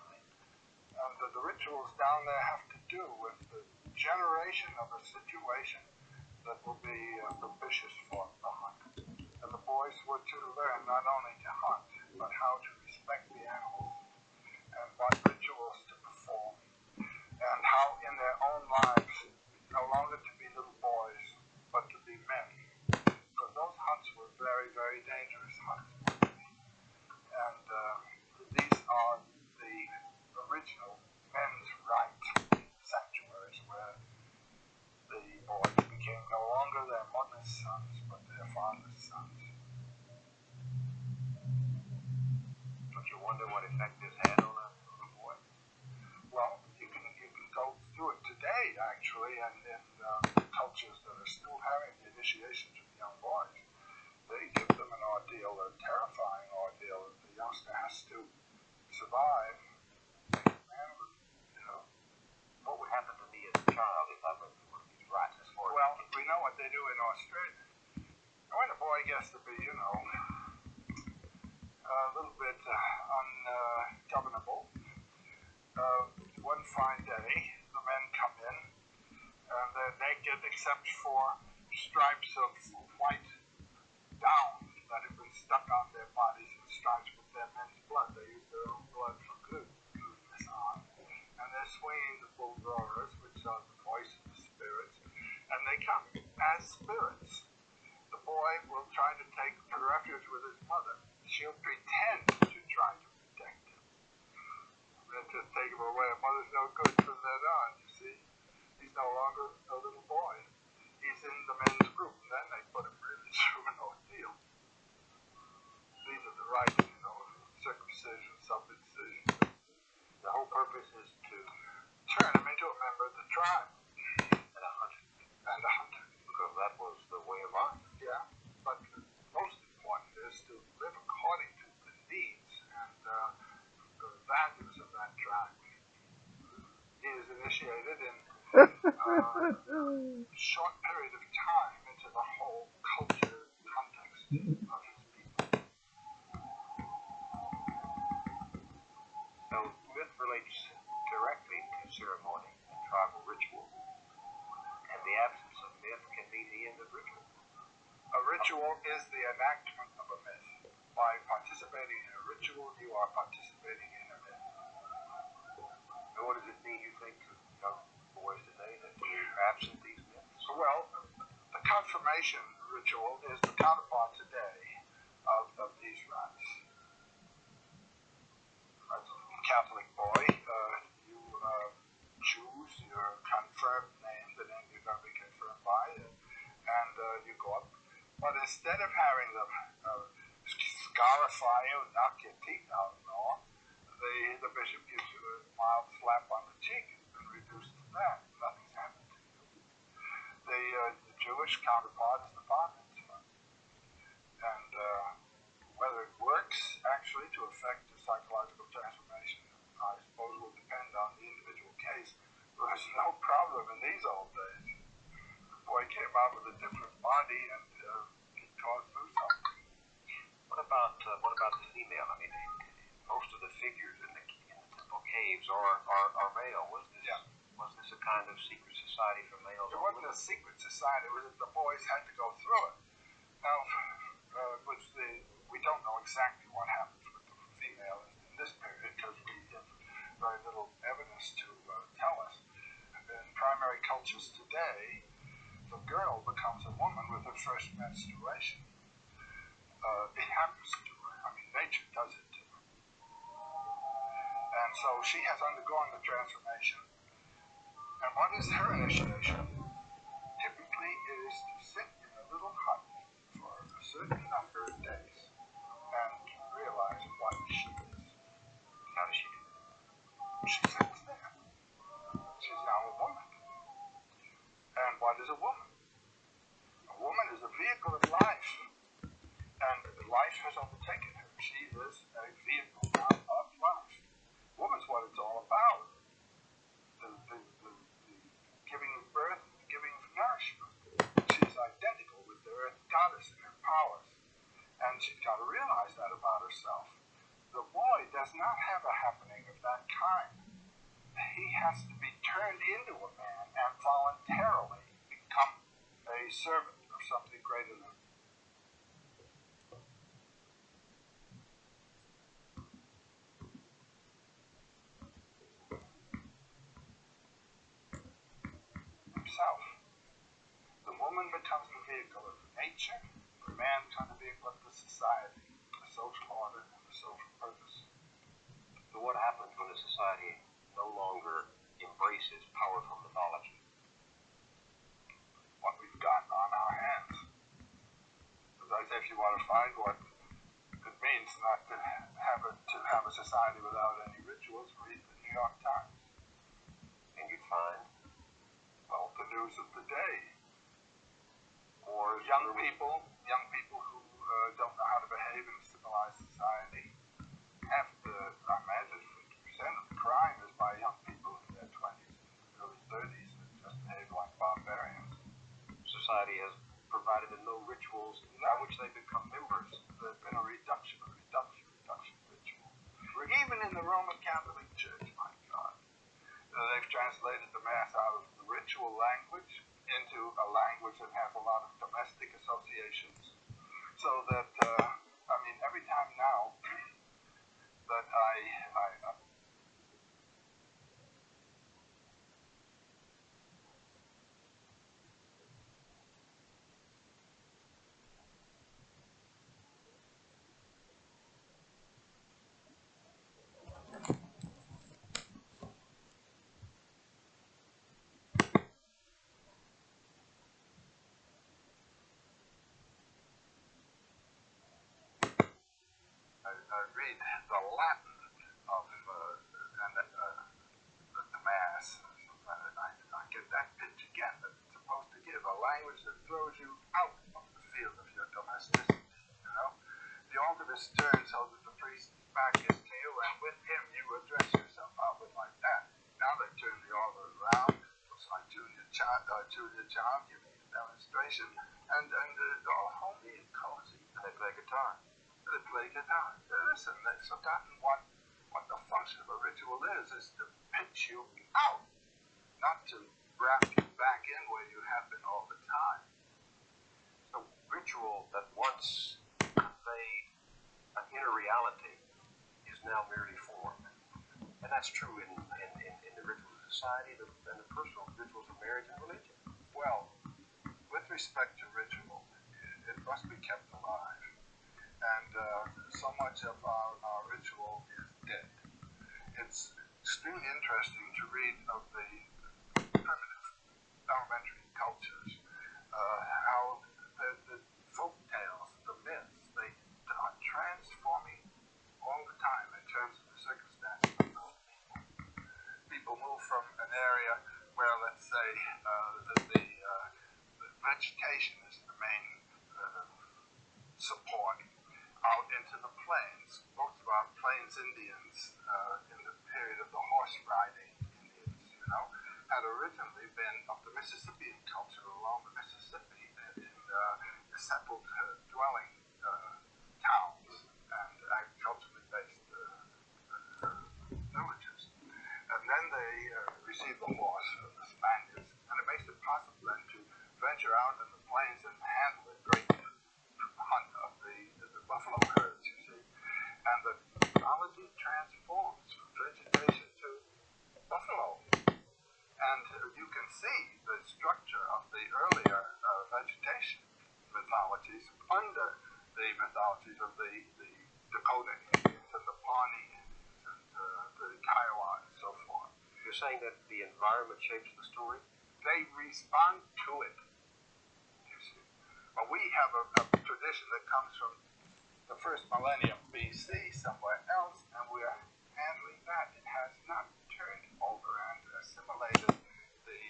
And the rituals down there have to do with the generation of a situation that will be propitious for the hunt. And the boys were to learn not only to hunt, but how to respect the animals, and what rituals to perform, and how in their own lives no longer to be little boys, but to be men. Because those hunts were very, very dangerous hunts. And these are the original men's right sanctuaries where the boys became no longer their mother's sons, but their father's sons. Don't you wonder what effect this had on a boy? Well, you can go through it today, actually, and in cultures that are still having the initiations of young boys. They give them an ordeal, a terrifying ordeal that the youngster has to survive. What would happen to me as a child if I went through one of these rites? Well, we know what they do in Australia. When a boy gets to be, a little bit ungovernable, one fine day, the men come in, and they're naked except for stripes of white down that have been stuck on their bodies and stripes with their men's blood. They use their own blood for gluing this on. And they're swinging the bullroarers, which are the voice of the spirits, and they come as spirits. The boy will try to take refuge with his mother. She'll pretend to try to protect him. Then just take him away. A mother's no good from then on, you see. He's no longer a little boy. He's in the men's group, and then they put him really short period of time into the whole culture context of his people. So myth relates directly to ceremony and tribal ritual, and the absence of myth can mean the end of ritual. A ritual is the enactment of a myth. By participating in a ritual, you are participating in a myth. And what does it mean, you think, to young boys today that we're absent these myths? Well, the confirmation ritual is the counterpart today of these rites. As a Catholic boy, you choose your confirmed name, the name you're going to be confirmed by, and you go up. But instead of having them scarify you, knock your teeth out and all, the bishop gives you a mild slap on the cheek and reduces that. Nothing's happened to you. The Jewish counterpart is the bar mitzvah. And whether it works actually to affect the psychological transformation, I suppose will depend on the individual case. There was no problem in these old days. The boy came out with a different body and he taught through something. What about the female? I mean, most of the figures in the temple caves are male. Was this a kind of secret society for males? It wasn't a secret society. It was that the boys had to go through it. Now, we don't know exactly what happens with the female in this period because we have very little evidence to tell us. In primary cultures today, the girl becomes a woman with her first menstruation. It happens to her. I mean, nature does it to her. And so she has undergone the transformation. And what is her initiation? Typically, it is to sit in a little hut for a certain number of days and realize what she is. How does she do that? She sits there. She's now a woman. And what is a woman? A woman is a vehicle of life. And life has overtaken her. She is a vehicle now of life. Woman's what it's all about. The giving of birth, the giving of nourishment. She's identical with the earth goddess and her powers. And she's got to realize that about herself. The boy does not have a happening of that kind. He has to be turned into a man and voluntarily become a servant of something greater than himself. The woman becomes the vehicle of nature, the man becomes the vehicle of the society, the social order, and the social purpose. So what happens when a society no longer embraces powerful mythology? What we've got on our hands. As I say, if you want to find what it means not to have a society without any rituals, read the New York Times. And you find, well, the news of the day. or Young people who don't know how to behave in a civilized society. I imagine 50% of the crime is by young people in their 20s and early 30s that just behave like barbarians. society has provided them no rituals by which they become members. There's been a reduction ritual. Even in the Roman Catholic Church, my God. They've translated the Mass out of the ritual language into a language that has a lot of domestic associations. So that, every time now that I read the Latin of the Mass, I get that pitch again, that it's supposed to give a language that throws you out of the field of your domesticity, The altar is turned so that the priest is back into you, and with him you address yourself outward like that. Now they turn the altar around, it's like Junior Julia Child giving a demonstration, and all homey and cozy. And they play guitar. They play guitar. Listen, they've forgotten what the function of a ritual is to pitch you out, not to wrap you back in where you have been all the time. So ritual that once conveyed an inner reality is now merely form. And that's true in the rituals of society and the personal rituals of marriage and religion. Well, with respect to ritual, it must be kept alive. And so much of our ritual is dead. It's extremely interesting to read of the primitive elementary cultures, how the folk tales, the myths, they are transforming all the time in terms of the circumstances of those people. People move from an area where, let's say, the vegetation is the main support, out into the plains. Most of our plains Indians in the period of the horse riding Indians, had originally been of the Mississippian culture along the Mississippi in settled dwelling towns and agriculturally based villages. And then they received the horse from the Spaniards, and it makes it possible then to venture out in the plains and handle a great hunt of the buffalo herds, you see. And the mythology transforms from vegetation to buffalo. And you can see the structure of the earlier vegetation mythologies under the mythologies of the Dakota Indians and the Pawnee Indians and the Kiowa and so forth. You're saying that the environment shapes the story? They respond to it, you see. But we have a tradition that comes from the first millennium BC somewhere else, and we're handling that. It has not turned over and assimilated the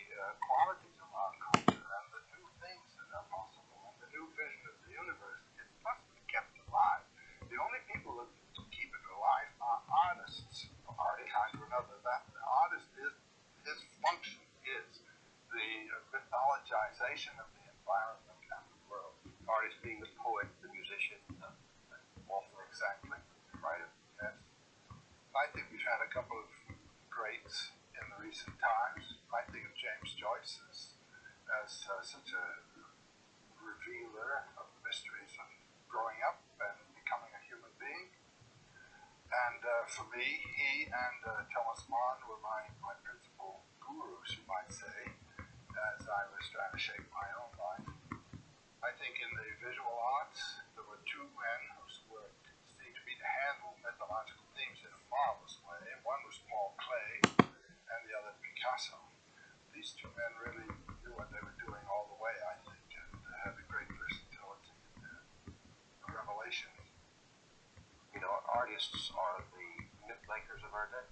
qualities of our culture and the new things that are possible and the new vision of the universe. It must be kept alive. The only people that keep it alive are artists of one kind or another. That the artist his function is the mythologization of the environment and the world. Artist being the poet, the musician. Exactly. Right. Yes. I think we've had a couple of greats in the recent times. I think of James Joyce as such a revealer of the mysteries of growing up and becoming a human being. And for me, he and Thomas Mann were my principal gurus, you might say, as I was trying to shape my own life. I think in the visual arts, there were two men whose work seemed to be to handle mythological themes in a marvelous way. One was Paul Klee, and the other Picasso. These two men really knew what they were doing all the way, I think, and had a great versatility in their revelations. Artists are the myth makers of our day.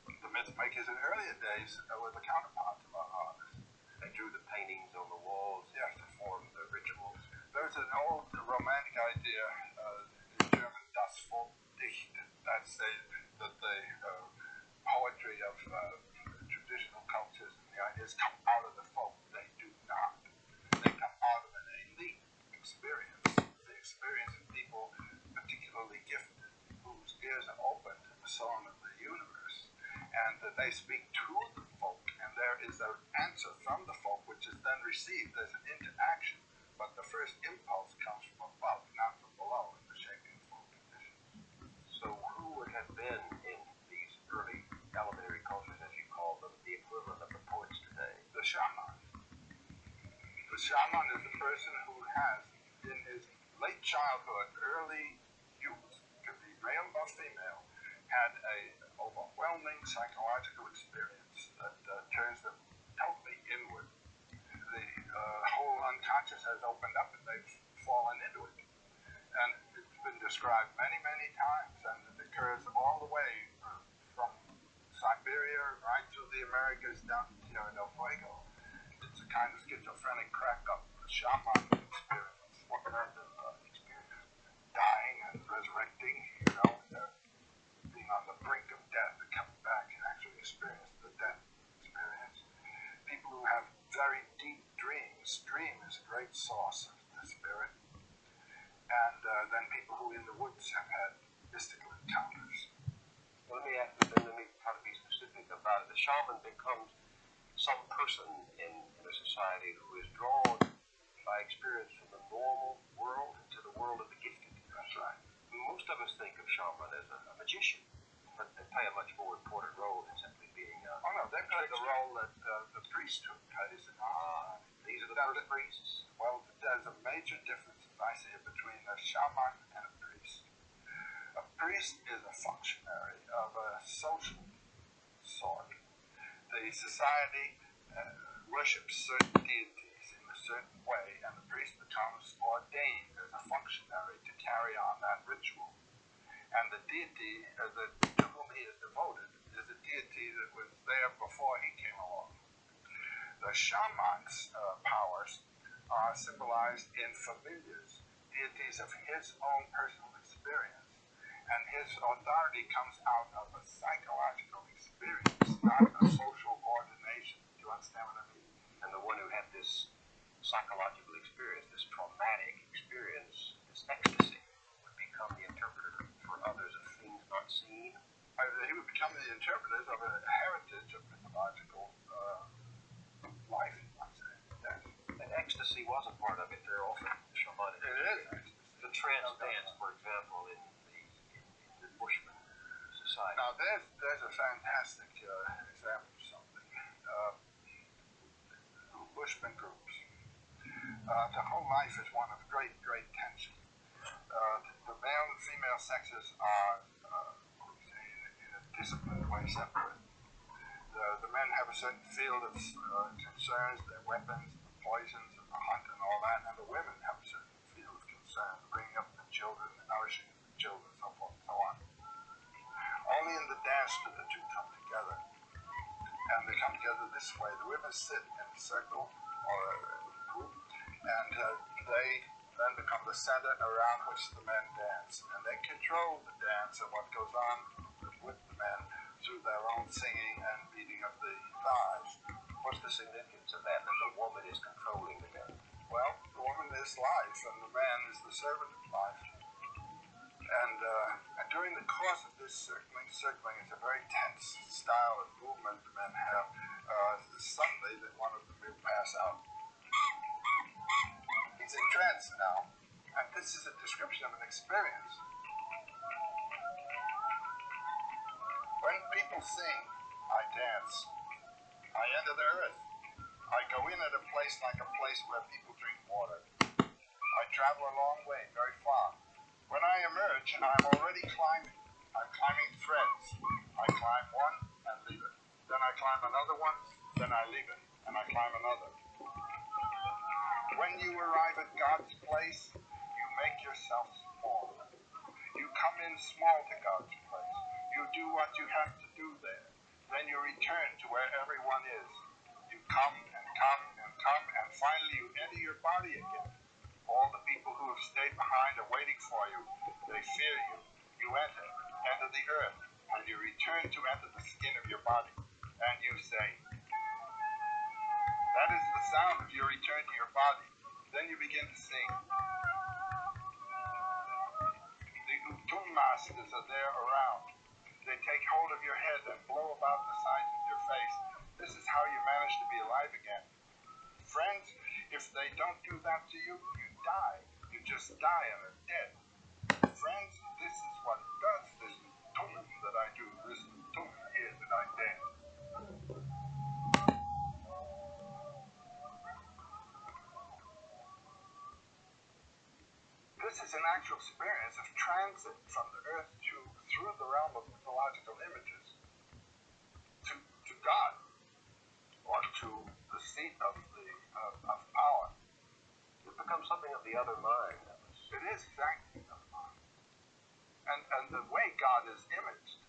The myth makers in earlier days were the counterparts of our artists. They drew the paintings on the walls, yes, to form the rituals. There's an old romantic idea in German, das Volksdicht, that says that the poetry of traditional cultures and the ideas come out of the folk. They do not. They come out of an elite experience, the experience of people particularly gifted, whose ears are open to the song of the universe, and that they speak to the folk, and there is an answer from the folk which is then received. There's an interaction, but the first impulse comes from above, not from below, in the shaping of folk conditions. So who would have been in these early elementary cultures, as you call them, the equivalent of the poets today? The shaman. The shaman is a person who has, in his late childhood, early youth, could be male or female, had a overwhelming psychological experience that turns them totally inward. The whole unconscious has opened up and they've fallen into it. And it's been described many, many times, and it occurs all the way from Siberia right through the Americas down to Tierra del Fuego. It's a kind of schizophrenic crack-up, the shaman experience. What kind of experience? Dying and resurrecting, being on the brink of death and coming back and actually experience the death experience. People who have dream is a great source of the spirit. And then people who in the woods have had mystical encounters. Let me try to be specific about it. The shaman becomes some person in a society who is drawn by experience from the normal world to the world of the gifted. That's right. Most of us think of shaman as a magician, but they play a much more important role than simply being a... Oh no, they play the role that the priesthood plays in our society. These are the first priests. Well, there's a major difference, as I see it, between a shaman and a priest. A priest is a functionary of a social sort. The society worships certain deities in a certain way, and the priest becomes ordained as a functionary to carry on that ritual. And the deity to whom he is devoted is a deity that was there before he came along. The shaman's powers are symbolized in familiars, deities of his own personal experience. And his authority comes out of a psychological experience, not a social ordination. Do you understand what I mean? And the one who had this psychological experience, this traumatic experience, this ecstasy, would become the interpreter for others of things not seen. He would become the interpreter of a heritage of mythological life, I'm saying. Yes. And ecstasy was a part of it. They're often shamanic. It is ecstasy. The trance dance, for example, in the Bushman society. Now, there's a fantastic example of something. Bushman groups. The whole life is one of great, great tension. The male and female sexes are, in a disciplined way, separate. The men have a certain field of concerns, their weapons, the poisons, and the hunt, and all that, and the women have a certain field of concern, bringing up the children, nourishing the children, so forth and so on. Only in the dance do the two come together. And they come together this way. The women sit in a circle or a group, and they then become the center around which the men dance. And they control the dance and what goes on with the men through their own singing and beating of the thighs. What's the significance of that the woman is controlling the man? Well, the woman is life, and the man is the servant of life. And during the course of this circling is a very tense style of movement the men have. Suddenly, one of them will pass out. He's in trance now, and this is a description of an experience. When people sing, I dance. I enter the earth. I go in at a place like a place where people drink water. I travel a long way, very far. When I emerge, I'm already climbing. I'm climbing threads. I climb one and leave it. Then I climb another one, then I leave it, and I climb another. When you arrive at God's place, you make yourself small. You come in small to God's place. You do what you have to do there. Then you return to where everyone is. You come and come and come, and finally you enter your body again. All the people who have stayed behind are waiting for you. They fear you. You enter the earth, and you return to enter the skin of your body. And you say, that is the sound of your return to your body. Then you begin to sing. The Utum masters are there around. They take hold of your head and blow about the sides of your face. This is how you manage to be alive again. Friends, if they don't do that to you, you die. You just die and are dead. Friends, this is what it does. This tum that I do, this tum here that I dance. This is an actual experience of transit from the earth through the realm of mythological images to God, or to the seat of power. It becomes something of the other mind. It is exactly the other mind. And the way God is imaged,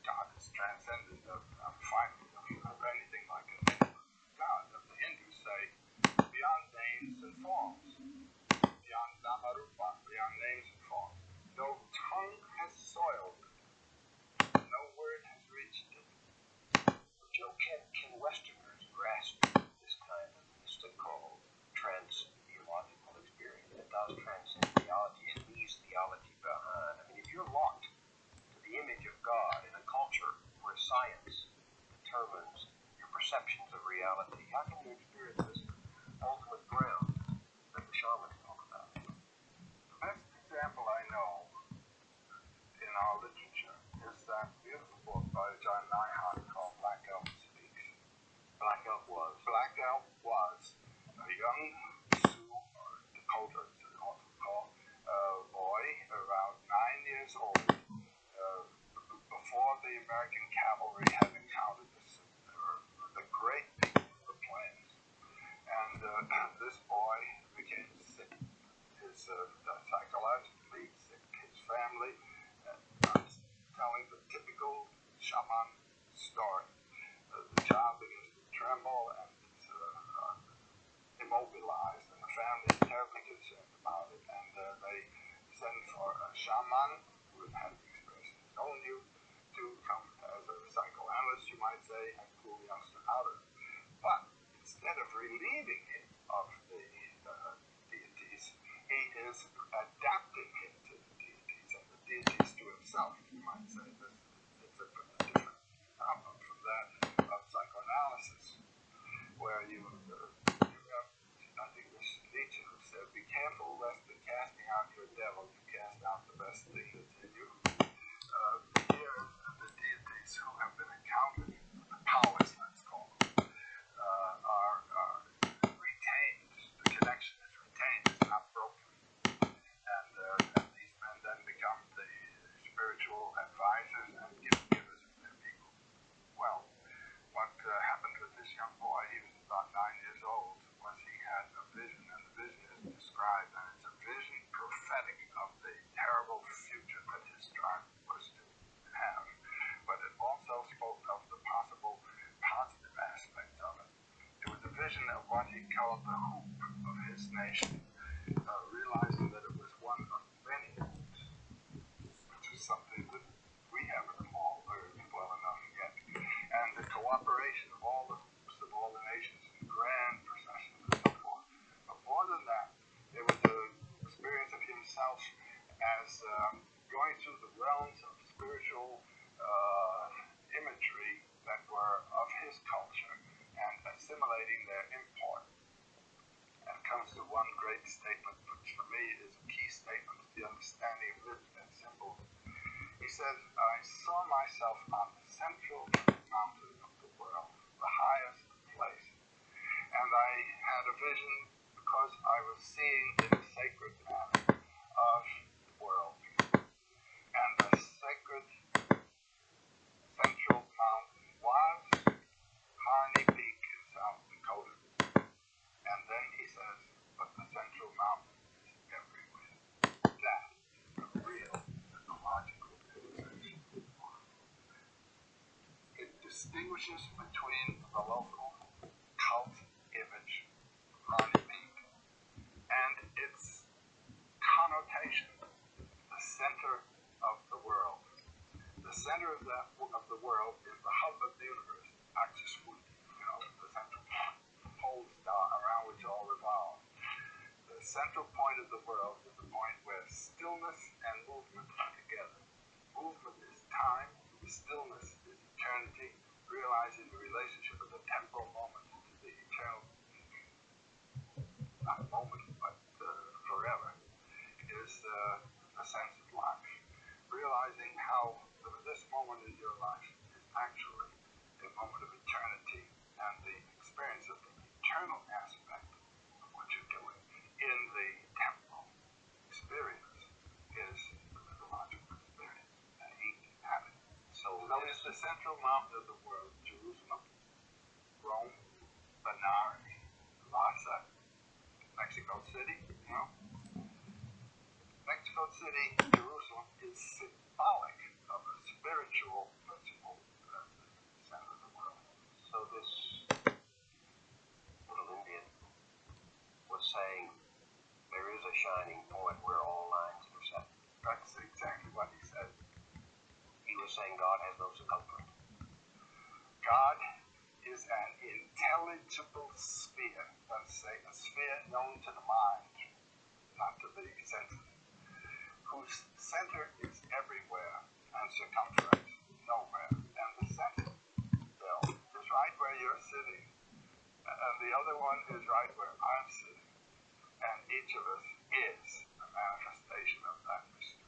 God is transcendent of anything like a God. The Hindus say, beyond names and forms, beyond Namarupa, beyond names and forms. No tongue has soiled it. No word has reached it. Joe, can Westerners grasp this kind of mystical trance religious theology behind. I mean, if you're locked to the image of God in a culture where science determines your perceptions of reality, how can you experience this ultimate ground that the shamans talk about? The best example I know in our literature is that beautiful book by John Neihardt called Black Elk Speaks. Black Elk was A young Sioux or Dakota, as they often call, boy around 9 years old, before the American cavalry had encountered the great people of the plains. And this boy became sick. His psychologically sick, his family, telling the typical shaman story. The child begins to tremble and immobilized, and the family is terribly concerned about it, and they send for a shaman who had the experience of his own youth to come as a psychoanalyst, you might say, and pull the youngster out of it. But instead of relieving him of the deities, he is adapting him to the deities, and the deities to himself, you might say. It's a different problem from that of psychoanalysis, where you have, I think it was Nietzsche who said, be careful lest in casting out your devil, you cast out the best thing that's in you. Here, the deities who have been encountered, the powers, let's call them, are retained. The connection is retained, it's not broken. And these men then become the spiritual advisors and gift-givers of their people. Well, what happened with this young boy, he was about 9 years old, was he had a vision, and the vision is described, and it's a vision prophetic of the terrible future that his tribe was to have. But it also spoke of the possible positive aspects of it. It was a vision of what he called the hoop of his nation, realizing that it was one of many hoops, which is something that we haven't all learned well enough yet. And the cooperation of all the hoops of all the nations in grand processions and so forth. But more than that, it was the experience of himself as going through the realms of spiritual imagery that were of his culture and assimilating their import. And comes to one great statement, which for me is a key statement of the understanding of this and symbol. He says, I saw myself on the central mountain of the world, the highest place. And I had a vision because I was seeing in a sacred manner of the world. And the sacred central mountain was Harney Peak in South Dakota. And then he says, but the central mountain is everywhere. That is a real mythological realization. It distinguishes between the local cult image, Harney Peak, and its connotation, the center of the world. The center of the world is the hub of the universe, Axis Mundi, the central point, the pole star around which all revolve. The central point of the world is the point where stillness and movement are together. Movement is time, stillness is eternity, realizing the relationship of the temporal moment to the eternal, not moment, but forever, is a sense of life. Realizing how this moment in your life is actually a moment of eternity, and the experience of the eternal aspect of what you're doing in the temporal experience is the mythological experience, and he had it. So notice the central mountain of the world, Jerusalem, Rome, Benares, Lhasa, Mexico City, Mexico City, Jerusalem is symbolic of a spiritual principle at the center of the world. So this little Indian was saying there is a shining point where all lines intersect. That's exactly what he said. He was saying God has no circumference. God is an intelligible sphere, let's say a sphere known to the mind, not to the senses, whose center is everywhere and circumference nowhere. And the center, Bill, is right where you're sitting. And the other one is right where I'm sitting. And each of us is a manifestation of that mystery.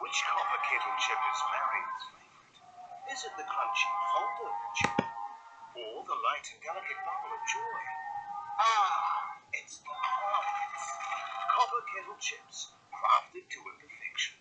Which copper kettle chip is Marion's favorite? Is it the crunchy folder chip, or the light and delicate bubble of joy? Ah, it's the hearts. Copper kettle chips, crafted to a perfection.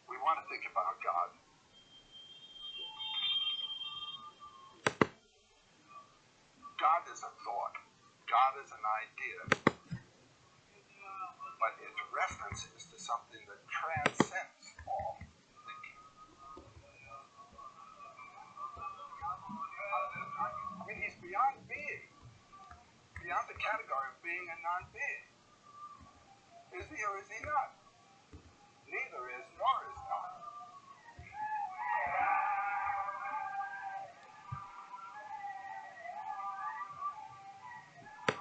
We want to think about God. God is a thought. God is an idea. But its reference is to something that transcends all thinking. I mean, he's beyond being, beyond the category of being and non-being. Is he or is he not? Neither is nor is not.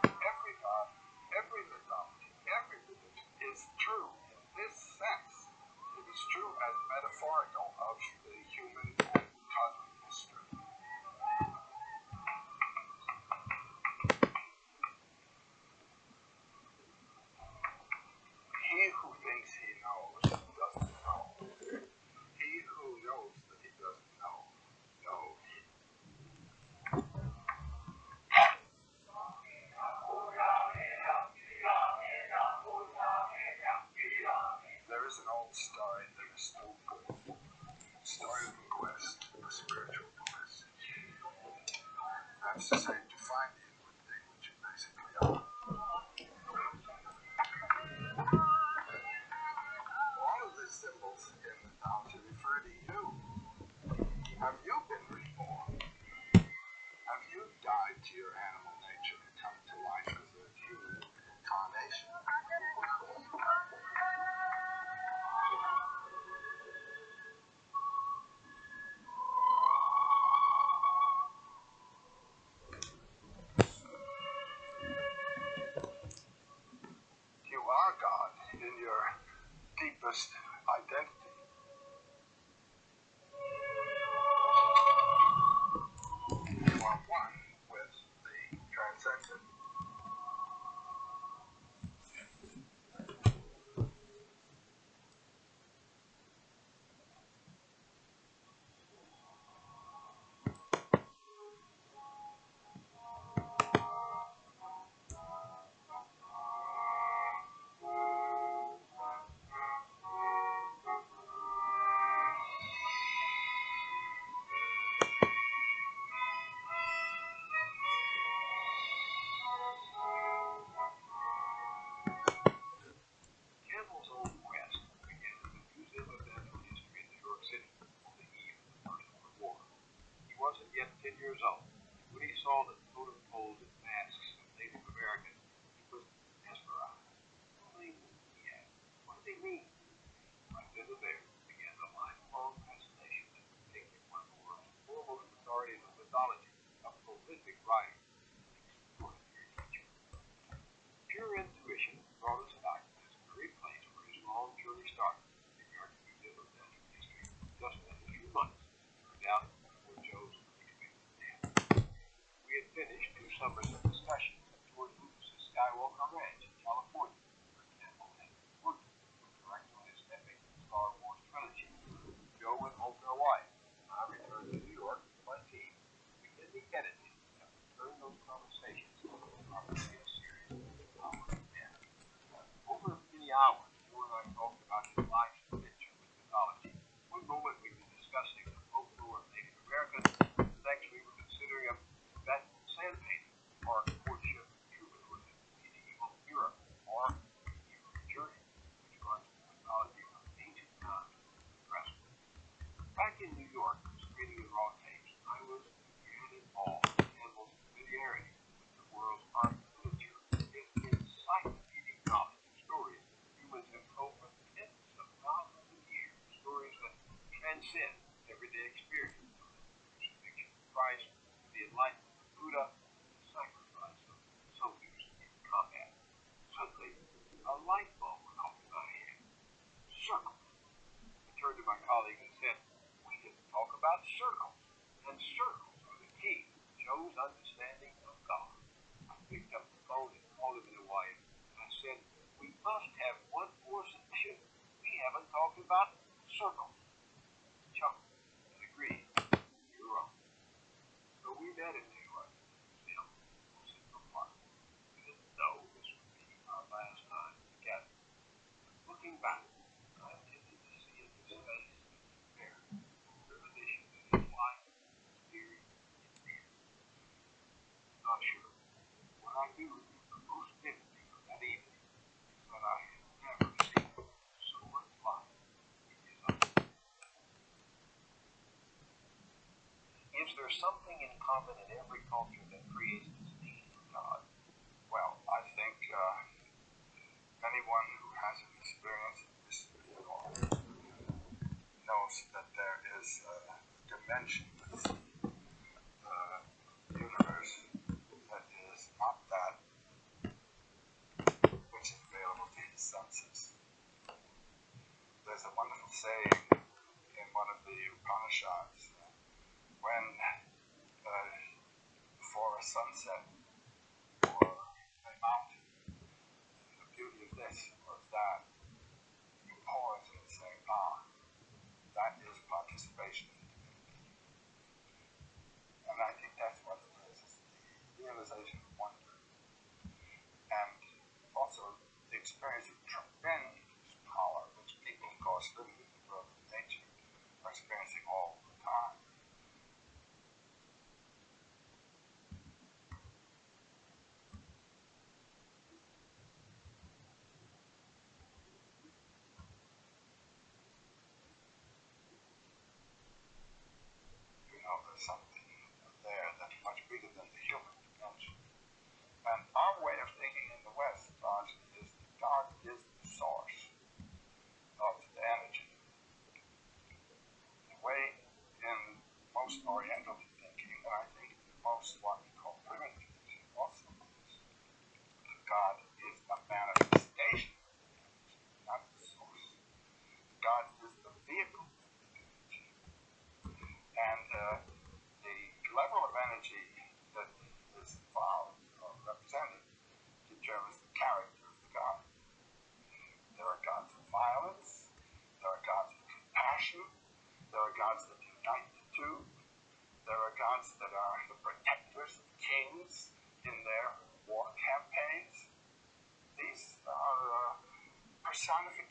Every God truest identity. You are one with the transcendent. Campbell's Old West began at the Museum of Natural History in New York City on the eve of the First World War. He wasn't yet 10 years old. When he saw the totem poles and masks of Native Americans, he was mesmerized. Only, he asked, what do they mean? Right then and there began the lifelong fascination that would take him one of the world's foremost authorities on mythology, a prolific writer, and extraordinary teacher. Pure intuition brought us back to this very place where his long journey started, the American Museum of Natural History, just in a few months, turned out before Joe's unexpected death. We had finished 2 summers of discussion at George Lucas's Skywalker Ranch in California, where Campbell had been working to direct on his epic Star Wars trilogy. Joe went home to Hawaii, and I returned to New York with my team, began the editing that would turn those conversations into our video series, Power of Men. Over many hours, Joe and I talked about his life's adventure with mythology. One moment we were discussing the folklore of Native Americans, the next we were considering a Tibetan sand painting, or courtship troubadours in medieval Europe, or the hero's journey, which runs through mythology from ancient times to the present. Back in New York, screening the raw tapes, I was again in awe of Campbell's familiarity with the world's art and literature, his encyclopedic knowledge of stories that humans have told for tens of thousands of years, stories that transcend everyday experience, from the crucifixion of Christ to the enlightenment of Buddha to the sacrifice of soldiers in combat. Suddenly, a light bulb went off in my head. Circles. I turned to my colleague and said, we didn't talk about circles, and circles are the key to Joe's understanding of God. I picked up the phone and called him in Hawaii, and I said, we must have one more session. We haven't talked about circles. He chuckled and agreed. You're wrong. So we met in New York at the museum in Central Park. We didn't know this would be our last time together. Looking back, I intended to see in his face and compare reminiscence of his life, his theory, and fear. Not sure. What I do remember most vividly from that evening is that I had never seen so much life in his eyes. Is there something in common in every culture that creates this need for God? Well, I think anyone who hasn't experienced this before knows that there is a dimension within the universe that is not that which is available to his senses. There's a wonderful saying in one of the Upanishads when for a sunset or a mountain, the beauty of this was that you pause and say, that is participation in divinity. And I think that's what it is. It's the realization of wonder. And also the experience of tremendous power, which people, of course, living in the world of nature are experiencing all the time. You know, there's something there that's much bigger than the human dimension.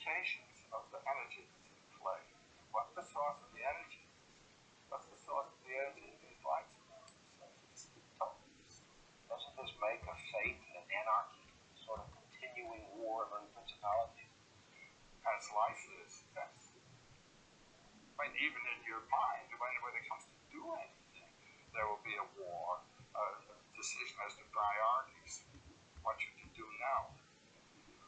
implications of the energy that's in play. What's the source of the energy? What's the source of the energy of these lights around us? Doesn't this make a faith and anarchy, sort of continuing war among principalities? As life is, yes. I mean, even in your mind, when it comes to do anything, there will be a war, a decision as to priorities, what you can do now.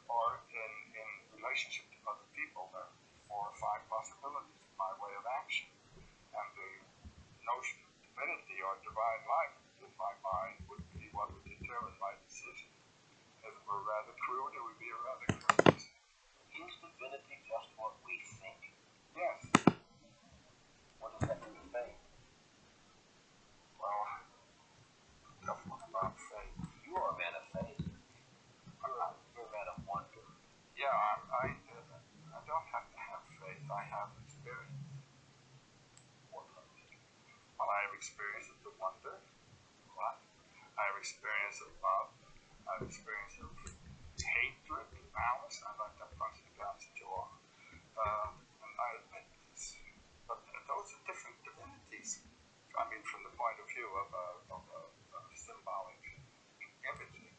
Or in relationship to other people, there are 4 or 5 possibilities by way of action. And the notion of divinity or divine life in my mind would be what would determine my decision. If it were rather crude, it would be a rather crude decision. Is divinity just what we think? Yes. What does that do to faith? Well, definitely about faith. You are a man of faith. You're a man of wonder. Yeah, I don't have to have faith. I have experience. Well, I have experience of the wonder. What? I have experience of love. I have experience of hatred, malice. I like that punch the guy's jaw. And I admit this. But those are different divinities. I mean, from the point of view of symbolic imaging,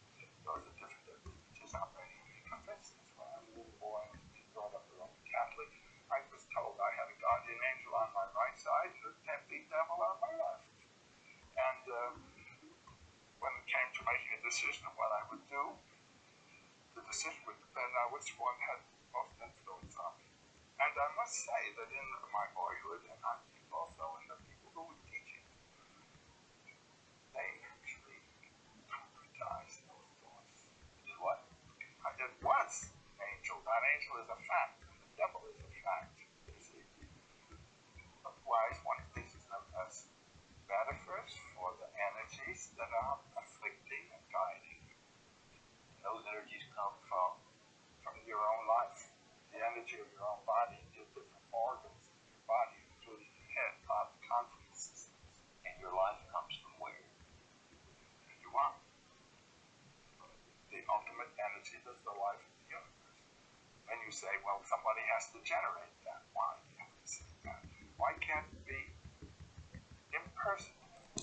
those are different divinities. I'm very convinced. When I was a little boy, I was brought up Roman Catholic. I was told I had a guardian angel on my right side and a tempting devil on my left. And when it came to making a decision of what I would do, the decision would depend on which one had most influence on me. And I must say that in my boyhood, and I think also in the people who were teaching, they actually concretized those thoughts. Did what? It was an angel. That angel is a fact. The devil is a fact. You see. Otherwise, one thinks of them as metaphors for the energies that are afflicting and guiding. Those energies come from Your own life, the energy of your own body, your different organs in your body, including the head, heart, conscience systems. and your life comes from where? You are the ultimate energy that's the life of the universe. And you say, well, somebody has to generate that. Why do you have to say that? Why can't it be impersonal?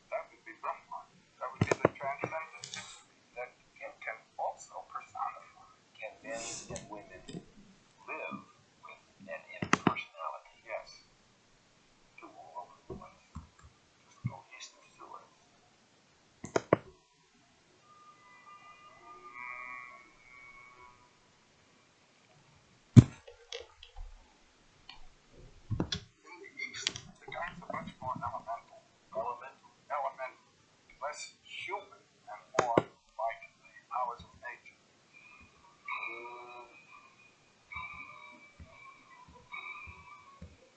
That would be Brahman. That would be the transcendent entity that can also personify. Can men and women live with an impersonality? Yes. To all over the place. Just go east of Suez. In the east, the guys are much more elemental. Less human and more like the powers of nature.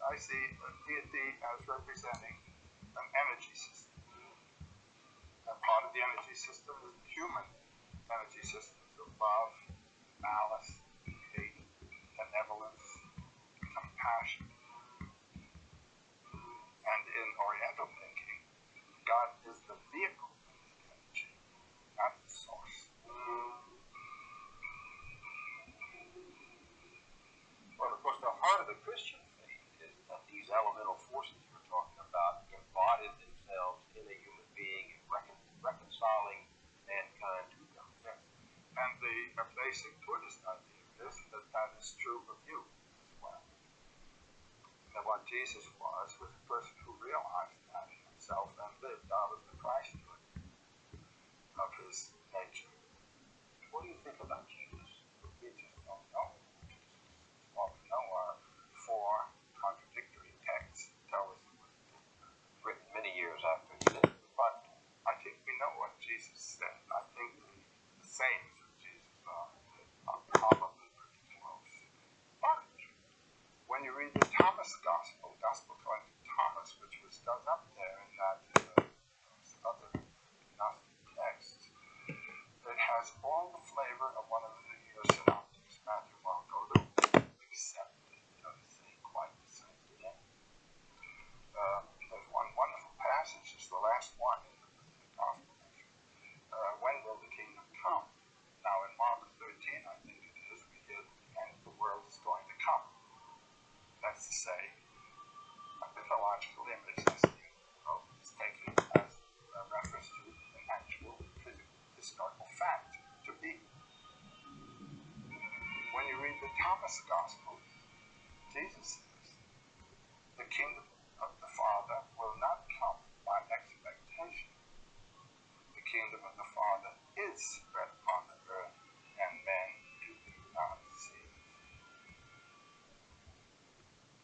I see a deity as representing an energy system. And part of the energy system is the human energy systems of love, malice, hate, benevolence, compassion. And in Oriental thinking, God is the vehicle of this energy, not the source. Well, of course, the heart of the Christian faith is that these elemental forces you're talking about embodied themselves in a human being and reconciling mankind to God. Yes. And the basic Buddhist idea is that that is true of you as well. And what Jesus was a person who realized that in himself and lived out of the Christhood of his nature. What do you think about Jesus? We just don't know. What we know are 4 contradictory texts that tell us it was Written many years after he lived. But I think we know what Jesus said. I think the sayings of Jesus are probably pretty close. But when you read the Thomas Gospel according to Thomas, which was dug up there in that other Gnostic text, it has all the flavor of one of the New Year synoptics, Matthew, Mark, Luke, except it doesn't say quite the same thing. There's one wonderful passage, it's the last one in the Gospel. When will the kingdom come? historical fact to be. When you read the Thomas Gospel, Jesus says, the kingdom of the Father will not come by expectation. The kingdom of the Father is spread upon the earth, and men do not see it.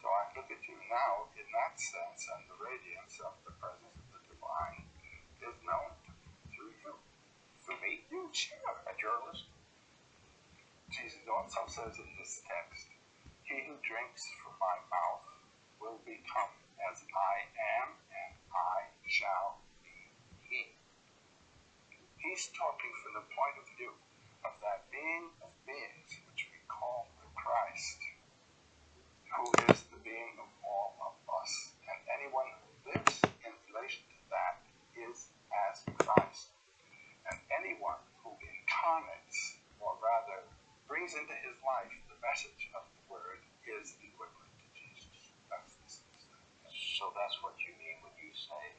So I look at you now in that sense, and the radiance of the presence of the divine is known to me through you. Through me? You, sure. A journalist? Jesus also says in this text, he who drinks from my mouth will become as I am, and I shall be he. He's talking from the point of view of that being of beings, which we call the Christ, who is the being of all of us. And anyone who lives in relation to that is as Christ. And anyone who incarnates, or rather brings into his life the message of the word, is equivalent to Jesus. That's the sense. So that's what you mean when you say,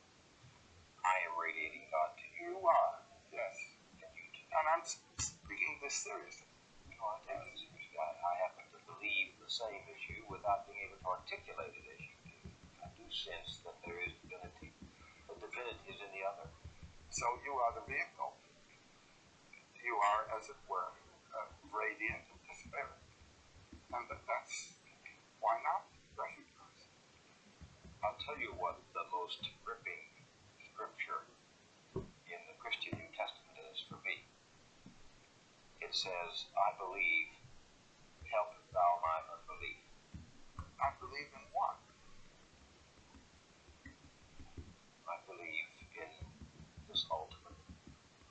I am radiating God to you. You are, yes. And you to me. And I'm speaking this seriously. No, I take it seriously. I happen to believe the same as you without being able to articulate it as you do. I do sense that there is divinity. The divinity is in the other. So you are the vehicle. You are, as it were, radiant of the Spirit. And that's why not recognize it. I'll tell you what the most gripping scripture in the Christian New Testament is for me. It says, I believe, help thou my unbelief. I believe in what? I believe in this ultimate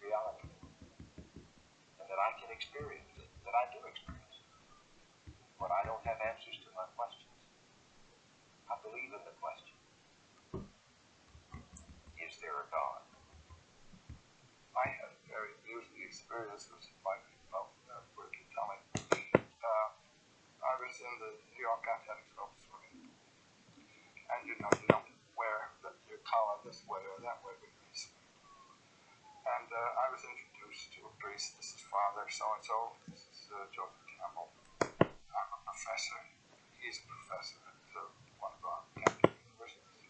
reality. And that I can experience it, that I do experience it. But I don't have answers to my questions. I believe in the question. Is there a God? I had very amusing experiences in my life with telling. I was in the New York Athletics Club swimming, and you don't wear your collar this way or that way when you swim. And I was introduced to a priest. This is Father so-and-so. This is Joseph Campbell. I'm a professor. He's a professor at one of our Catholic universities.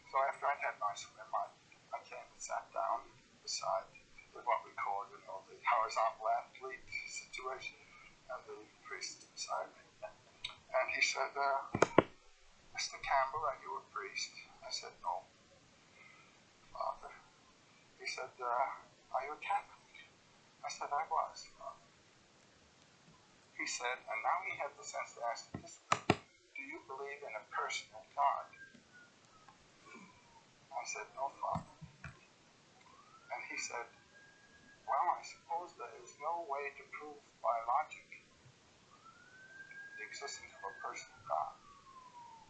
So after I'd had my swim, I came and sat down beside what we call, the horizontal athlete situation, and the priest beside me. And he said, Mr. Campbell, are you a priest? I said, no, Father. He said, are you a Catholic? I said, I was, Father. He said, and now he had the sense to ask me this, do you believe in a personal God? I said, no, Father. And he said, well, I suppose there is no way to prove by logic the existence of a personal God.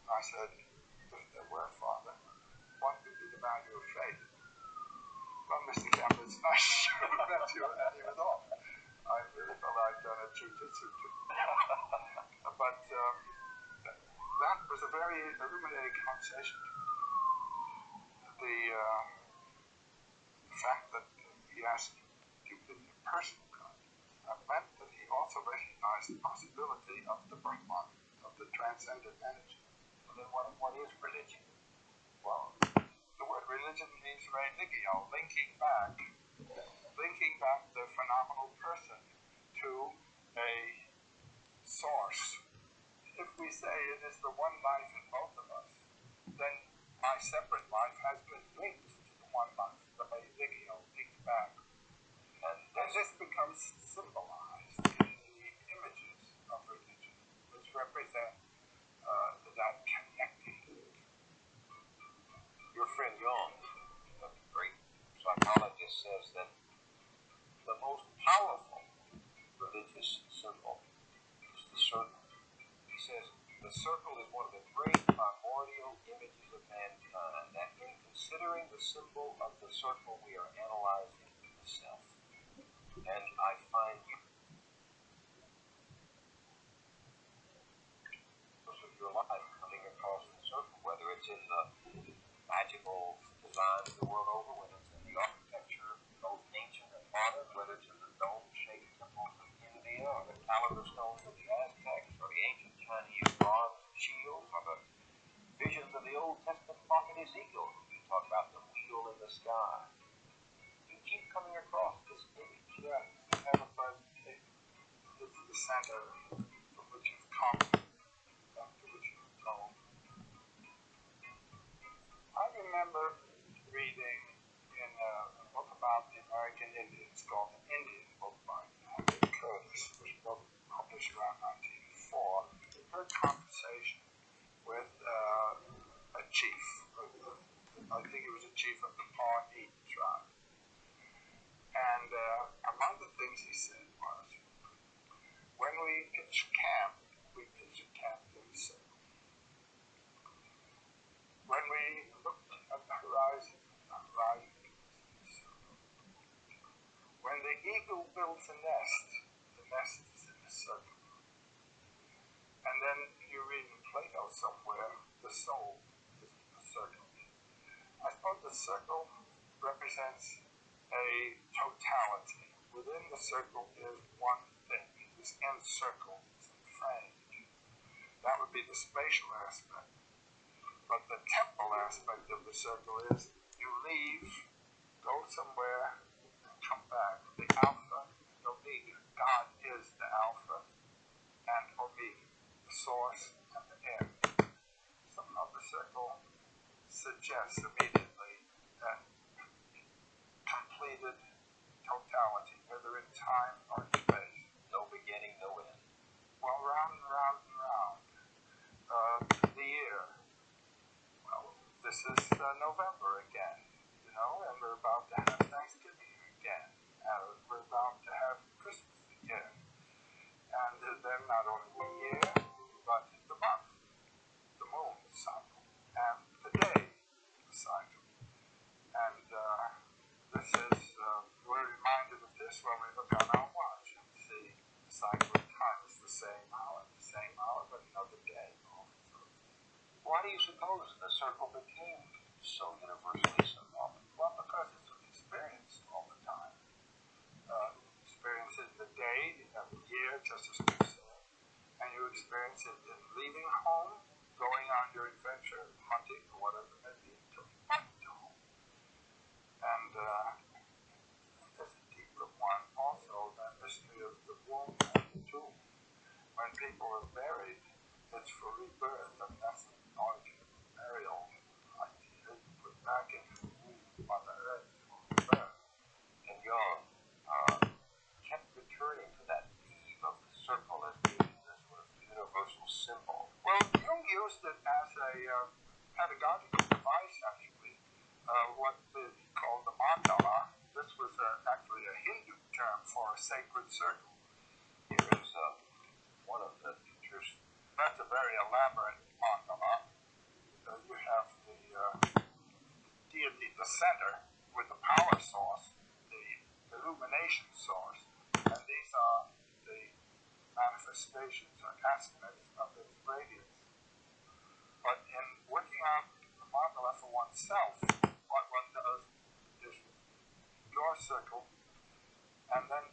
And I said, if there were, Father, what would be the value of faith? Well, Mr. Campbell, it's not sure that you and he was off. I really felt I'd done a jujitsu to him. But that was a very illuminating conversation to me. The fact that he asked, do you believe in a personal God? Meant that he also recognized the possibility of the Brahman, of the transcendent energy. Well, then what is religion? Well, the word religion means religio, linking back the phenomenal person to a source. If we say it is the one life in both of us, then my separate life has been linked to the one life, the religio, linked back. And this becomes symbolized in the images of religion, which represent that connecting. Your friend Jung, a great psychologist, says that the most powerful religious symbol is the circle. He says the circle is one of the great primordial images of mankind, and in considering the symbol of the circle, we are analyzing the self. And I find you, of your life, coming across the circle, whether it's in the magical design of the world over, whether it's in the architecture, both ancient and modern, whether it's in the dome-shaped temples of India, or the calendar stones of the Aztecs, or the ancient Chinese bronze shields, or the visions of the Old Testament prophet Ezekiel, you talk about the wheel in the sky. You keep coming across this image. Yeah, it's the center from which you've come, back to which you've gone. I remember reading in a book about the American Indians called The Indian Book by Henry Curtis, which was published around 1904. I heard conversation with a chief, I think he was a chief of the Pawnee tribe. And among the things he said was, when we pitch camp in the circle. When we look at the horizon is in the circle. When the eagle builds a nest, the nest is in the circle. And then you read in Plato somewhere, the soul is in the circle. I suppose the circle represents a totality. Within the circle is one thing. It is encircled, it's enframed. That would be the spatial aspect. But the temporal aspect of the circle is you leave, go somewhere, and come back. The Alpha and Omega. God is the Alpha and Omega, the source and the end. Somehow the circle suggests immediately that completed totality, whether in time or in space. No beginning, no end. Well, round and round and round. The year. Well, this is November again, and we're about to have Thanksgiving again. We're about to have Christmas again. And then not only the year, but the month, the moon cycle, and the day cycle. And this is, we're reminded of this when we look on our watch and see the cycle of time is the same hour, but another day. Why do you suppose the circle became so universally symbolic? Well, because it's experienced all the time. Experience it in the day, the year, just as we said, and you experience it in leaving home, going on your adventure, hunting, or whatever it may be, coming back to home. And there's a deeper one also, the mystery of the womb and the tomb. When people are buried, it's for rebirth, and that's the origin of burial idea. You put back into the womb of Mother Earth for rebirth. And Jung kept returning to that theme of the circle as being this sort of universal symbol. Well, Jung used it as a pedagogical device, actually. What he called the mandala. This was actually a Hindu term for a sacred circle. Here is one of the pictures. That's a very elaborate mandala. You have the deity, the center, with the power source, the illumination source, and these are the manifestations or aspects of its radiance. But in working out the mandala for oneself, what one does is your circle, and then